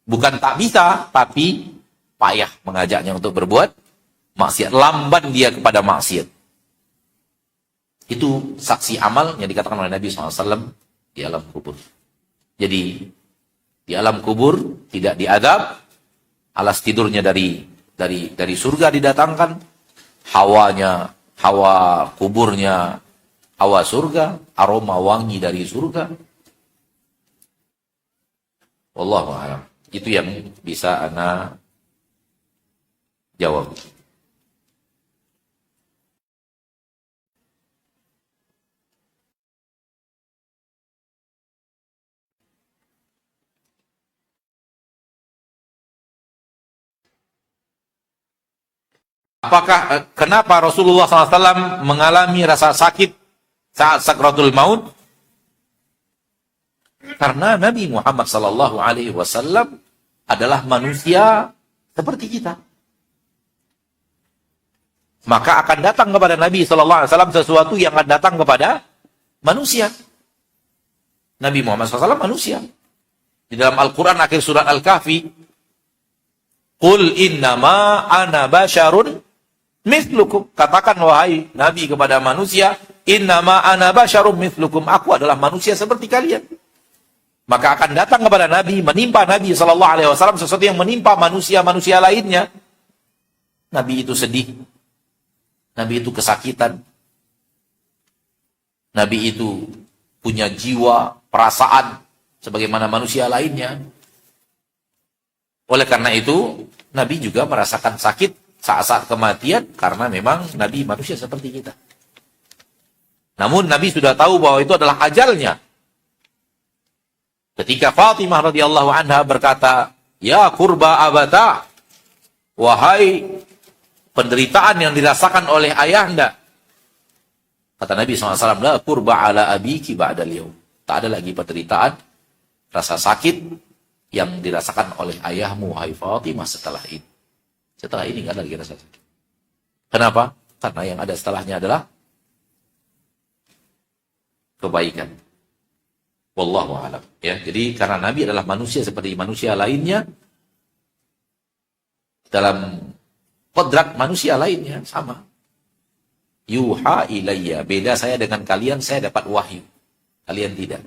bukan tak bisa, tapi payah mengajaknya untuk berbuat maksiat. Lamban dia kepada maksiat. Itu saksi amal yang dikatakan oleh Nabi SAW di alam kubur. Jadi, di alam kubur tidak diadab, alas tidurnya dari surga didatangkan, hawanya, hawa kuburnya, hawa surga, aroma wangi dari surga. Wallahu a'lam. Itu yang bisa ana jawab. Apakah kenapa Rasulullah SAW mengalami rasa sakit saat sakratul maut? Karena Nabi Muhammad SAW adalah manusia seperti kita. Maka akan datang kepada Nabi SAW sesuatu yang akan datang kepada manusia. Nabi Muhammad SAW manusia. Di dalam Al-Quran akhir surat Al-Kahfi, Qul innama ana basyarun mithlukum. Katakan wahai Nabi kepada manusia, innama ana basyarun mithlukum. Aku adalah manusia seperti kalian. Maka akan datang kepada Nabi, menimpa Nabi SAW sesuatu yang menimpa manusia-manusia lainnya. Nabi itu sedih. Nabi itu kesakitan. Nabi itu punya jiwa, perasaan, sebagaimana manusia lainnya. Oleh karena itu, Nabi juga merasakan sakit saat-saat kematian, karena memang Nabi manusia seperti kita. Namun Nabi sudah tahu bahwa itu adalah ajalnya. Ketika Fatimah radhiyallahu anha berkata, ya kurba abata, wahai penderitaan yang dirasakan oleh ayahanda. Kata Nabi SAW, la kurba ala abiki ba'dal yaum. Tak ada lagi penderitaan, rasa sakit yang dirasakan oleh ayahmu, wahai Fatimah, setelah ini. Setelah ini nggak ada lagi rasa sakit. Kenapa? Karena yang ada setelahnya adalah kebaikan. Wallahu a'lam. Ya, jadi karena Nabi adalah manusia seperti manusia lainnya, dalam kodrat manusia lainnya sama. Yuha ilayya, beda saya dengan kalian, saya dapat wahyu, kalian tidak.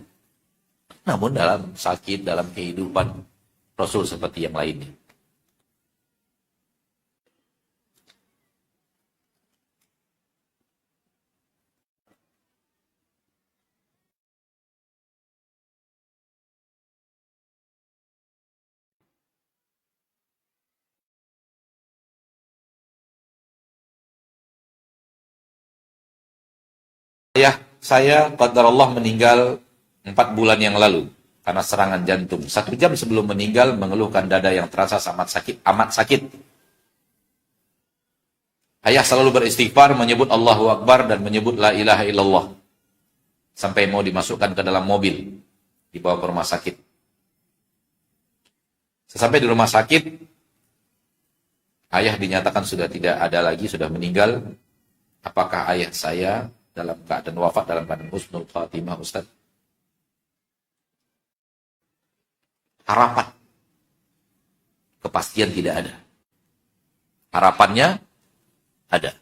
Namun dalam sakit, dalam kehidupan Rasul seperti yang lainnya. Ayah saya qadarullah meninggal 4 bulan yang lalu karena serangan jantung. 1 jam sebelum meninggal mengeluhkan dada yang terasa amat sakit. Ayah selalu beristighfar, menyebut Allahu Akbar dan menyebut la ilaha illallah. Sampai mau dimasukkan ke dalam mobil, dibawa ke rumah sakit. Sesampai di rumah sakit, ayah dinyatakan sudah tidak ada lagi, sudah meninggal. Apakah ayah saya dalam keadaan wafat, dalam keadaan husnul khatimah, Ustaz? Harapan. Kepastian tidak ada. Harapannya ada.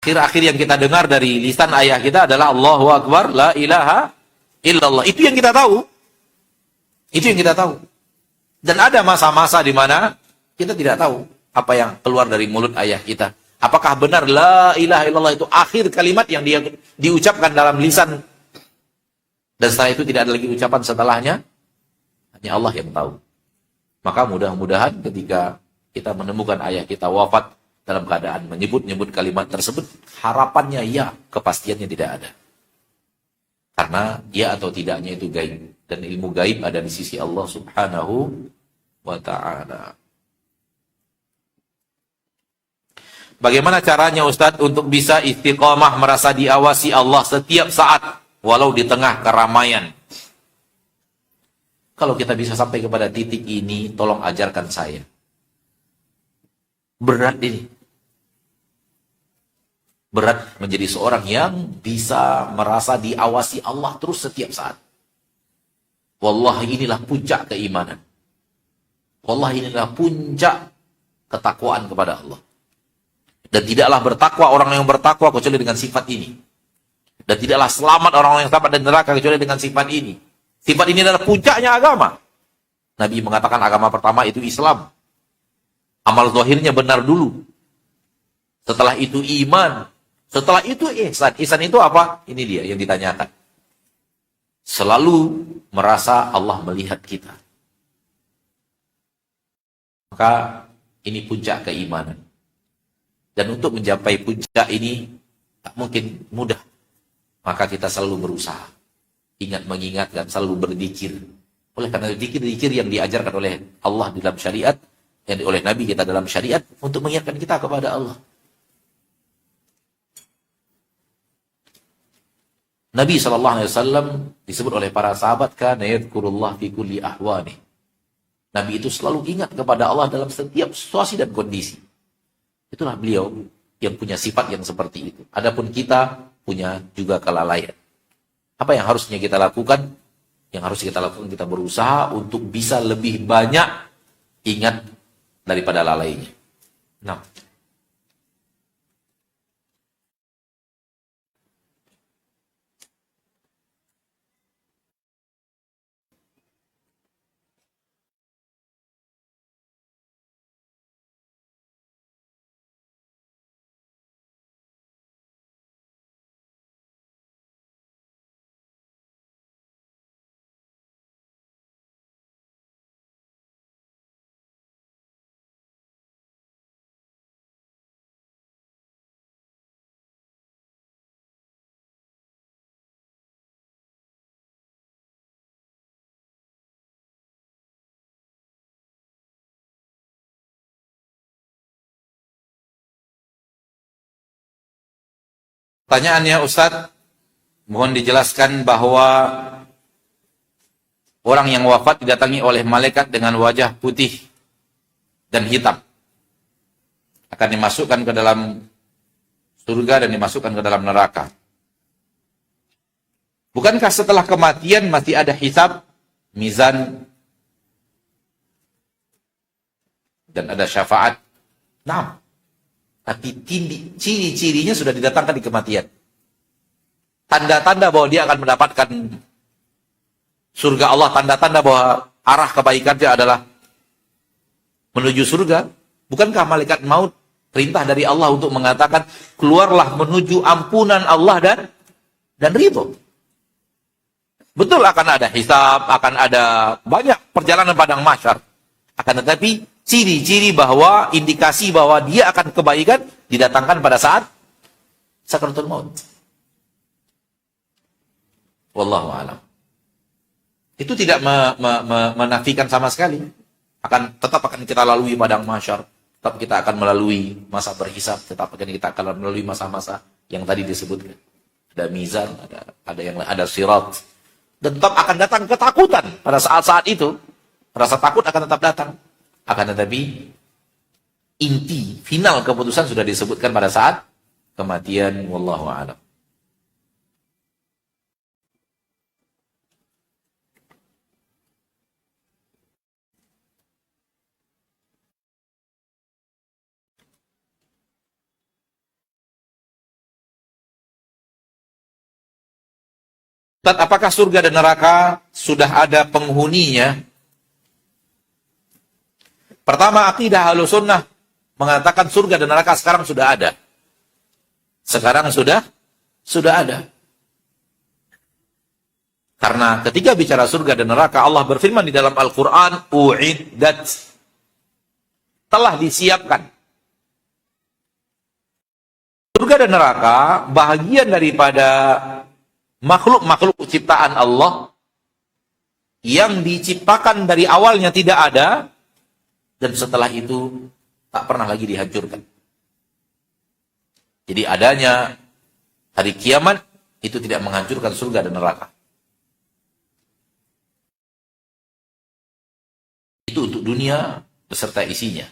Akhir-akhir yang kita dengar dari lisan ayah kita adalah Allahu Akbar, la ilaha illallah. Itu yang kita tahu. Itu yang kita tahu. Dan ada masa-masa di mana kita tidak tahu apa yang keluar dari mulut ayah kita. Apakah benar la ilaha illallah itu akhir kalimat yang dia diucapkan dalam lisan, dan setelah itu tidak ada lagi ucapan setelahnya? Hanya Allah yang tahu. Maka mudah-mudahan ketika kita menemukan ayah kita wafat dalam keadaan menyebut-nyebut kalimat tersebut, harapannya ya, kepastiannya tidak ada. Karena dia atau tidaknya itu gaib. Dan ilmu gaib ada di sisi Allah subhanahu wa ta'ala. Bagaimana caranya Ustadz untuk bisa istiqomah merasa diawasi Allah setiap saat, walau di tengah keramaian? Kalau kita bisa sampai kepada titik ini, tolong ajarkan saya. Berat ini. Berat menjadi seorang yang bisa merasa diawasi Allah terus setiap saat. Wallahi inilah puncak keimanan. Wallahi inilah puncak ketakwaan kepada Allah. Dan tidaklah bertakwa orang yang bertakwa kecuali dengan sifat ini. Dan tidaklah selamat orang yang selamat dari neraka kecuali dengan sifat ini. Sifat ini adalah puncaknya agama. Nabi mengatakan agama pertama itu Islam. Amal zahirnya benar dulu. Setelah itu iman. Setelah itu ihsan. Ihsan itu apa? Ini dia yang ditanyakan. Selalu merasa Allah melihat kita. Maka ini puncak keimanan. Dan untuk mencapai puncak ini tak mungkin mudah. Maka kita selalu berusaha. Ingat mengingatkan, selalu berzikir. Oleh karena zikir-zikir yang diajarkan oleh Allah dalam syariat, yang oleh Nabi kita dalam syariat, untuk mengingatkan kita kepada Allah. Nabi SAW disebut oleh para sahabat, kana yadhkurullah fi kulli ahwani. Nabi itu selalu ingat kepada Allah dalam setiap situasi dan kondisi. Itulah beliau yang punya sifat yang seperti itu. Adapun kita punya juga kelalaian. Apa yang harusnya kita lakukan? Yang harus kita lakukan, kita berusaha untuk bisa lebih banyak ingat daripada lalainya. Nah, pertanyaannya Ustadz, mohon dijelaskan bahwa orang yang wafat didatangi oleh malaikat dengan wajah putih dan hitam. Akan dimasukkan ke dalam surga dan dimasukkan ke dalam neraka. Bukankah setelah kematian masih ada hisab, mizan, dan ada syafaat? Nah, tapi ciri-cirinya sudah didatangkan di kematian. Tanda-tanda bahwa dia akan mendapatkan surga Allah, tanda-tanda bahwa arah kebaikannya adalah menuju surga. Bukankah malaikat maut perintah dari Allah untuk mengatakan, keluarlah menuju ampunan Allah dan ridho. Betul akan ada hisab, akan ada banyak perjalanan padang mahsyar. Akan tetapi ciri-ciri bahwa, indikasi bahwa dia akan kebaikan didatangkan pada saat sakaratul maut. Wallahu a'lam. Itu tidak menafikan sama sekali. Tetap akan kita lalui padang mahsyar, tetap kita akan melalui masa berhisab, tetap akan kita akan melalui masa-masa yang tadi disebutkan. Ada mizan, ada sirat. Dan tetap akan datang ketakutan pada saat-saat itu. Rasa takut akan tetap datang. Akan tetapi inti, final keputusan sudah disebutkan pada saat kematian. Wallahu a'lam. Ustaz, apakah surga dan neraka sudah ada penghuninya? Pertama, akidah Ahlussunnah mengatakan surga dan neraka sekarang sudah ada. Sekarang sudah ada. Karena ketika bicara surga dan neraka, Allah berfirman di dalam Al-Quran, u'iddat, telah disiapkan. Surga dan neraka bahagian daripada makhluk-makhluk ciptaan Allah yang diciptakan dari awalnya tidak ada, dan setelah itu tak pernah lagi dihancurkan. Jadi adanya hari kiamat itu tidak menghancurkan surga dan neraka. Itu untuk dunia beserta isinya,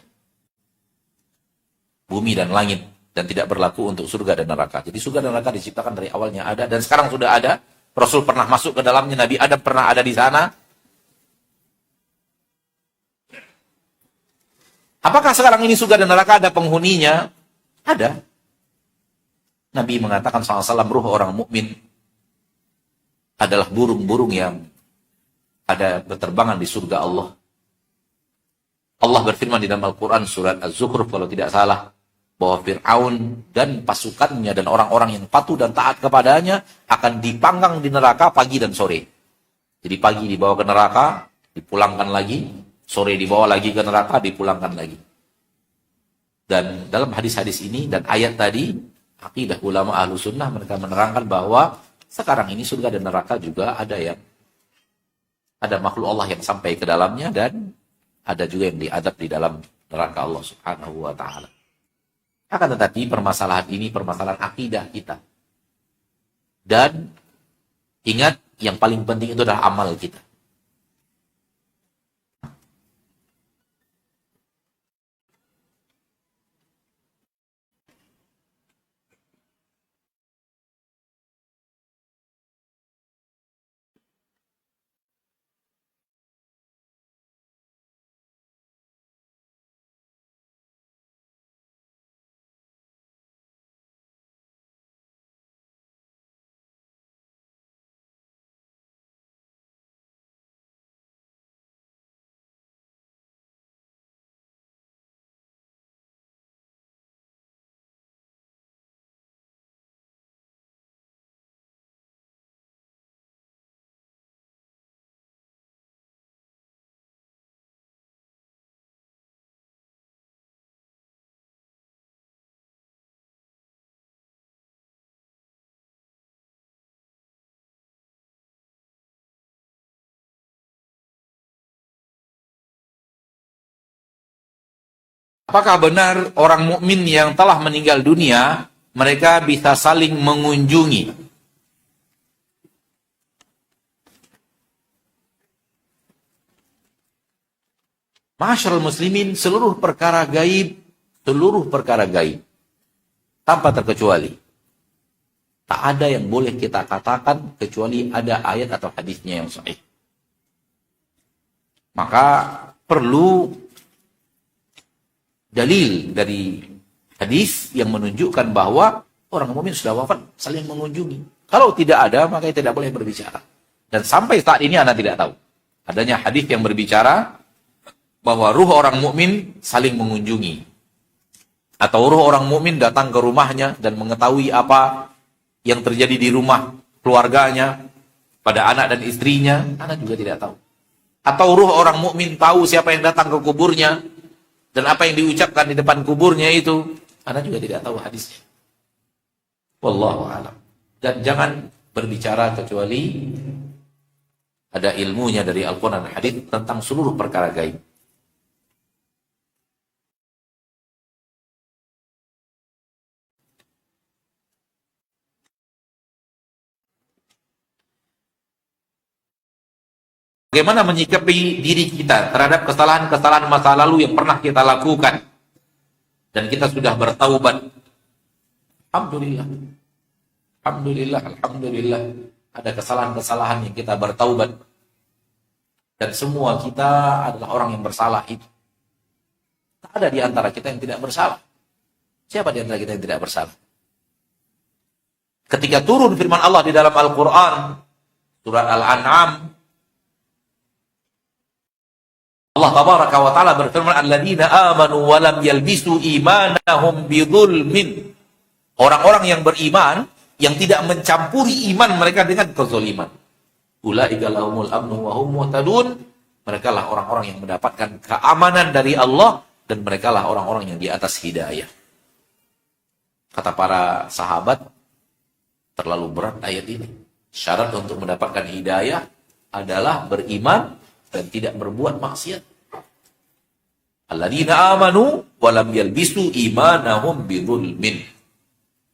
bumi dan langit, dan tidak berlaku untuk surga dan neraka. Jadi surga dan neraka diciptakan dari awalnya ada, dan sekarang sudah ada. Rasul pernah masuk ke dalamnya, Nabi Adam pernah ada di sana. Apakah sekarang ini surga dan neraka ada penghuninya? Ada. Nabi mengatakan SAW, ruh orang mukmin adalah burung-burung yang ada berterbangan di surga Allah. Allah berfirman di dalam Al-Quran surat Az-Zukhruf kalau tidak salah, bahwa Fir'aun dan pasukannya dan orang-orang yang patuh dan taat kepadanya akan dipanggang di neraka pagi dan sore. Jadi pagi dibawa ke neraka, dipulangkan lagi, sore dibawa lagi ke neraka, dipulangkan lagi. Dan dalam hadis-hadis ini dan ayat tadi, akidah ulama ahlu sunnah mereka menerangkan bahwa sekarang ini surga dan neraka juga ada makhluk Allah yang sampai ke dalamnya, dan ada juga yang diadab di dalam neraka Allah Subhanahu wa ta'ala. Akan tetapi permasalahan ini permasalahan akidah kita. Dan ingat, yang paling penting itu adalah amal kita. Apakah benar orang mukmin yang telah meninggal dunia, mereka bisa saling mengunjungi? Masyarul muslimin, seluruh perkara gaib, tanpa terkecuali. Tak ada yang boleh kita katakan kecuali ada ayat atau hadisnya yang sahih. Maka perlu dalil dari hadis yang menunjukkan bahwa orang mukmin sudah wafat saling mengunjungi. Kalau tidak ada, maka tidak boleh berbicara. Dan sampai saat ini Anda tidak tahu adanya hadis yang berbicara bahwa ruh orang mukmin saling mengunjungi, atau ruh orang mukmin datang ke rumahnya dan mengetahui apa yang terjadi di rumah keluarganya pada anak dan istrinya. Anda juga tidak tahu. Atau ruh orang mukmin tahu siapa yang datang ke kuburnya dan apa yang diucapkan di depan kuburnya itu, Anda juga tidak tahu hadisnya. Wallahu a'lam. Dan jangan berbicara kecuali ada ilmunya dari Al-Quran dan hadis tentang seluruh perkara gaib. Bagaimana menyikapi diri kita terhadap kesalahan-kesalahan masa lalu yang pernah kita lakukan dan kita sudah bertaubat? Alhamdulillah. Alhamdulillah. Ada kesalahan-kesalahan yang kita bertaubat. Dan semua kita adalah orang yang bersalah itu. Tak ada di antara kita yang tidak bersalah. Siapa di antara kita yang tidak bersalah? Ketika turun firman Allah di dalam Al-Quran, surat Al-An'am, Allah tabaraka wa ta'ala berfirman, alladzina amanu wa lam yalbisu imanahum bidzulmin. Orang-orang yang beriman yang tidak mencampuri iman mereka dengan kezaliman. Ulaika lahumul amnu wa hum muhtadun. Mereka lah orang-orang yang mendapatkan keamanan dari Allah dan mereka lah orang-orang yang di atas hidayah. Kata para sahabat, terlalu berat ayat ini. Syarat untuk mendapatkan hidayah adalah beriman dan tidak berbuat maksiat. Alladzina amanu wa lam yalbisu imanahum bidzulmin.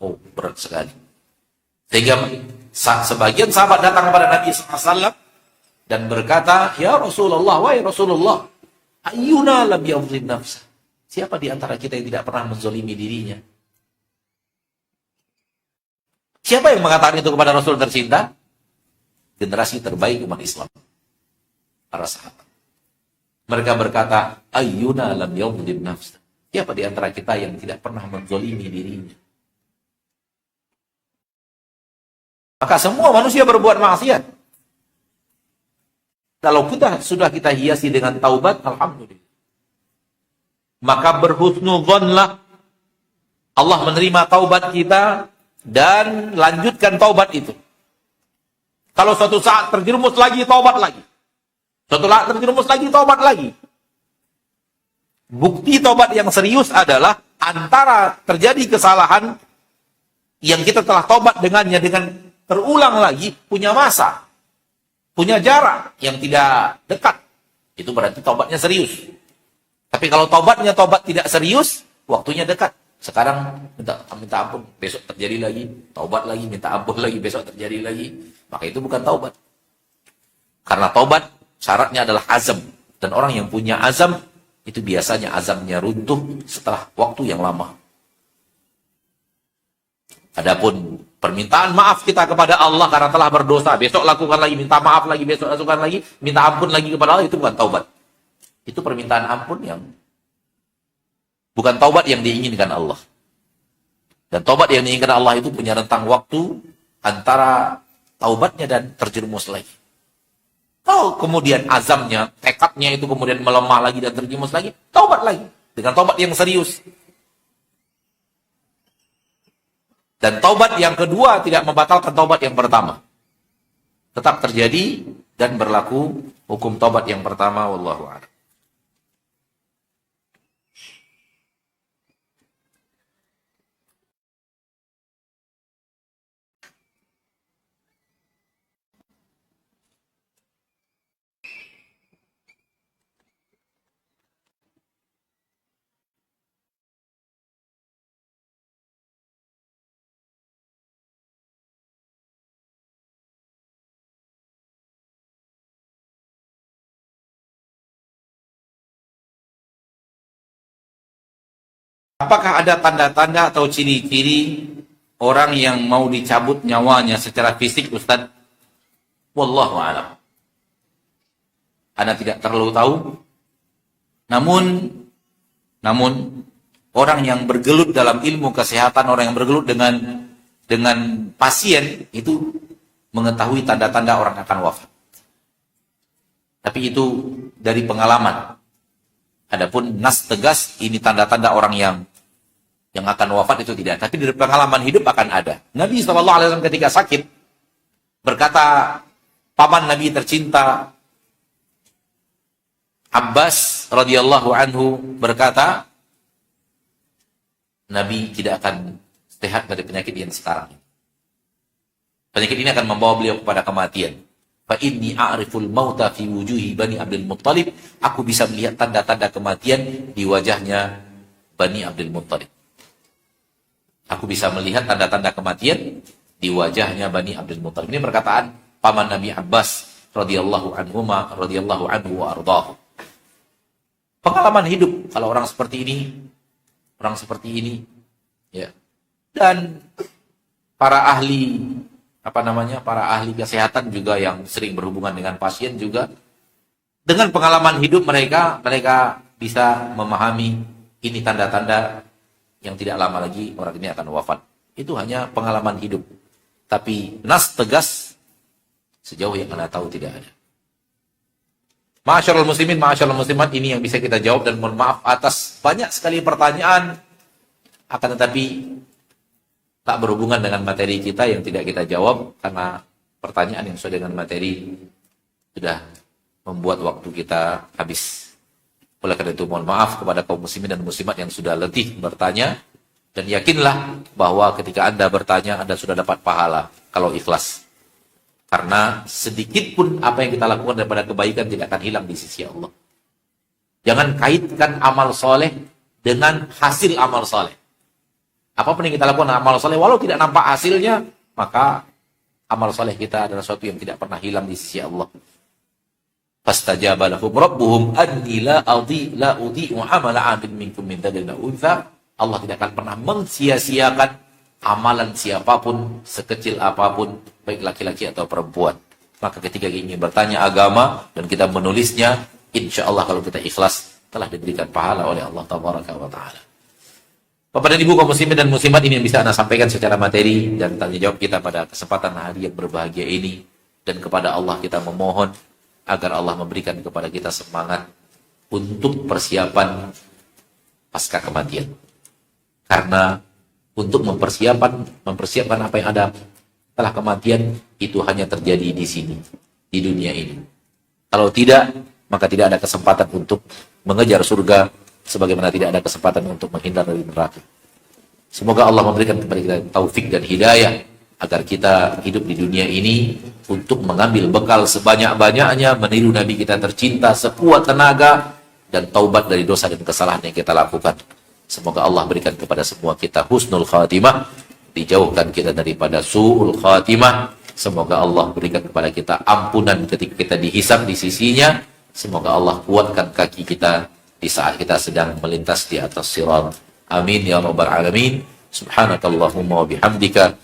Oh, berat sekali. Sehingga sebagian sahabat datang kepada Nabi SAW dan berkata, "Ya Rasulullah, wahai Rasulullah, ayyuna lam yadhlim nafsa?" Siapa di antara kita yang tidak pernah menzalimi dirinya? Siapa yang mengatakan itu kepada Rasul tercinta? Generasi terbaik umat Islam, para sahabat. Mereka berkata, ayyuna lam yadhlim nafsa? Siapa di antara kita yang tidak pernah menzalimi dirinya? Maka semua manusia berbuat maksiat. Kalau sudah kita hiasi dengan taubat, alhamdulillah. Maka berhusnudzonlah, Allah menerima taubat kita dan lanjutkan taubat itu. Kalau suatu saat terjerumus lagi, taubat lagi. Suatu saat terjerumus lagi, taubat lagi. Bukti taubat yang serius adalah antara terjadi kesalahan yang kita telah taubat dengannya dengan terulang lagi, punya masa, punya jarak yang tidak dekat. Itu berarti taubatnya serius. Tapi kalau taubatnya taubat tidak serius, waktunya dekat. Sekarang minta ampun, besok terjadi lagi, taubat lagi, minta ampun lagi, besok terjadi lagi. Maka itu bukan taubat. Karena taubat syaratnya adalah azam. Dan orang yang punya azam, itu biasanya azamnya runtuh setelah waktu yang lama. Adapun permintaan maaf kita kepada Allah karena telah berdosa, besok lakukan lagi, minta maaf lagi, besok lakukan lagi, minta ampun lagi kepada Allah, itu bukan taubat. Itu permintaan ampun yang bukan taubat yang diinginkan Allah. Dan taubat yang diinginkan Allah itu punya rentang waktu antara taubatnya dan terjerumus lagi. Kalau kemudian azamnya, tekadnya itu kemudian melemah lagi dan terjerumus lagi, taubat lagi. Dengan taubat yang serius. Dan taubat yang kedua tidak membatalkan taubat yang pertama. Tetap terjadi dan berlaku hukum taubat yang pertama. Wallahu a'lam. Apakah ada tanda-tanda atau ciri-ciri orang yang mau dicabut nyawanya secara fisik, Ustaz? Wallahu a'lam. Anda tidak terlalu tahu. Namun orang yang bergelut dalam ilmu kesehatan, orang yang bergelut dengan pasien itu mengetahui tanda-tanda orang akan wafat. Tapi itu dari pengalaman. Adapun nas tegas ini tanda-tanda orang yang akan wafat itu tidak. Tapi dari pengalaman hidup akan ada. Nabi SAW ketika sakit berkata, paman Nabi tercinta Abbas radhiyallahu anhu berkata, Nabi tidak akan sehat dari penyakit yang sekarang. Penyakit ini akan membawa beliau kepada kematian. Fa inni a'riful mauta fi wujuhi Bani Abdul Muttalib. Aku bisa melihat tanda-tanda kematian di wajahnya Bani Abdul Muttalib. Aku bisa melihat tanda-tanda kematian di wajahnya Bani Abdul Muttalib. Ini perkataan paman Nabi Abbas radhiyallahu anhu wa ardhahu. Pengalaman hidup kalau orang seperti ini, ya. Dan para ahli para ahli kesehatan juga yang sering berhubungan dengan pasien juga dengan pengalaman hidup mereka bisa memahami ini tanda-tanda yang tidak lama lagi orang ini akan wafat. Itu hanya pengalaman hidup. Tapi nas tegas sejauh yang Anda tahu tidak ada. Ma'asyiral muslimin, ma'asyiral muslimat, ini yang bisa kita jawab dan mohon maaf atas banyak sekali pertanyaan akan tetapi tak berhubungan dengan materi kita yang tidak kita jawab karena pertanyaan yang sesuai dengan materi sudah membuat waktu kita habis. Oleh karena itu mohon maaf kepada kaum muslimin dan muslimat yang sudah letih bertanya, dan yakinlah bahwa ketika Anda bertanya Anda sudah dapat pahala kalau ikhlas. Karena sedikit pun apa yang kita lakukan daripada kebaikan tidak akan hilang di sisi Allah. Jangan kaitkan amal soleh dengan hasil amal soleh. Apapun yang kita lakukan amal soleh, walau tidak nampak hasilnya, maka amal soleh kita adalah sesuatu yang tidak pernah hilang di sisi Allah. Fastajaba lahum rabbuhum anni la udhi'u amala 'amilin minkum min dzakarin aw untha. Allah tidak akan pernah mensia-siakan amalan siapapun, sekecil apapun, baik laki-laki atau perempuan. Maka ketika ingin bertanya agama dan kita menulisnya, insya Allah kalau kita ikhlas, telah diberikan pahala oleh Allah Tabaraka wa Ta'ala. Bapak dan Ibu kaum muslimin dan muslimat, ini yang bisa Anda sampaikan secara materi dan tanya jawab kita pada kesempatan hari yang berbahagia ini. Dan kepada Allah kita memohon agar Allah memberikan kepada kita semangat untuk persiapan pasca kematian. Karena untuk mempersiapkan apa yang ada setelah kematian itu hanya terjadi di sini, di dunia ini. Kalau tidak, maka tidak ada kesempatan untuk mengejar surga, sebagaimana tidak ada kesempatan untuk menghindar dari neraka. Semoga Allah memberikan kepada kita taufik dan hidayah agar kita hidup di dunia ini untuk mengambil bekal sebanyak-banyaknya, meniru Nabi kita tercinta sekuat tenaga, dan taubat dari dosa dan kesalahan yang kita lakukan. Semoga Allah berikan kepada semua kita husnul khatimah, dijauhkan kita daripada su'ul khatimah. Semoga Allah berikan kepada kita ampunan ketika kita dihisab di sisinya. Semoga Allah kuatkan kaki kita di saat kita sedang melintas di atas sirat. Amin ya rabbal alamin. Subhanakallahumma wa bihamdika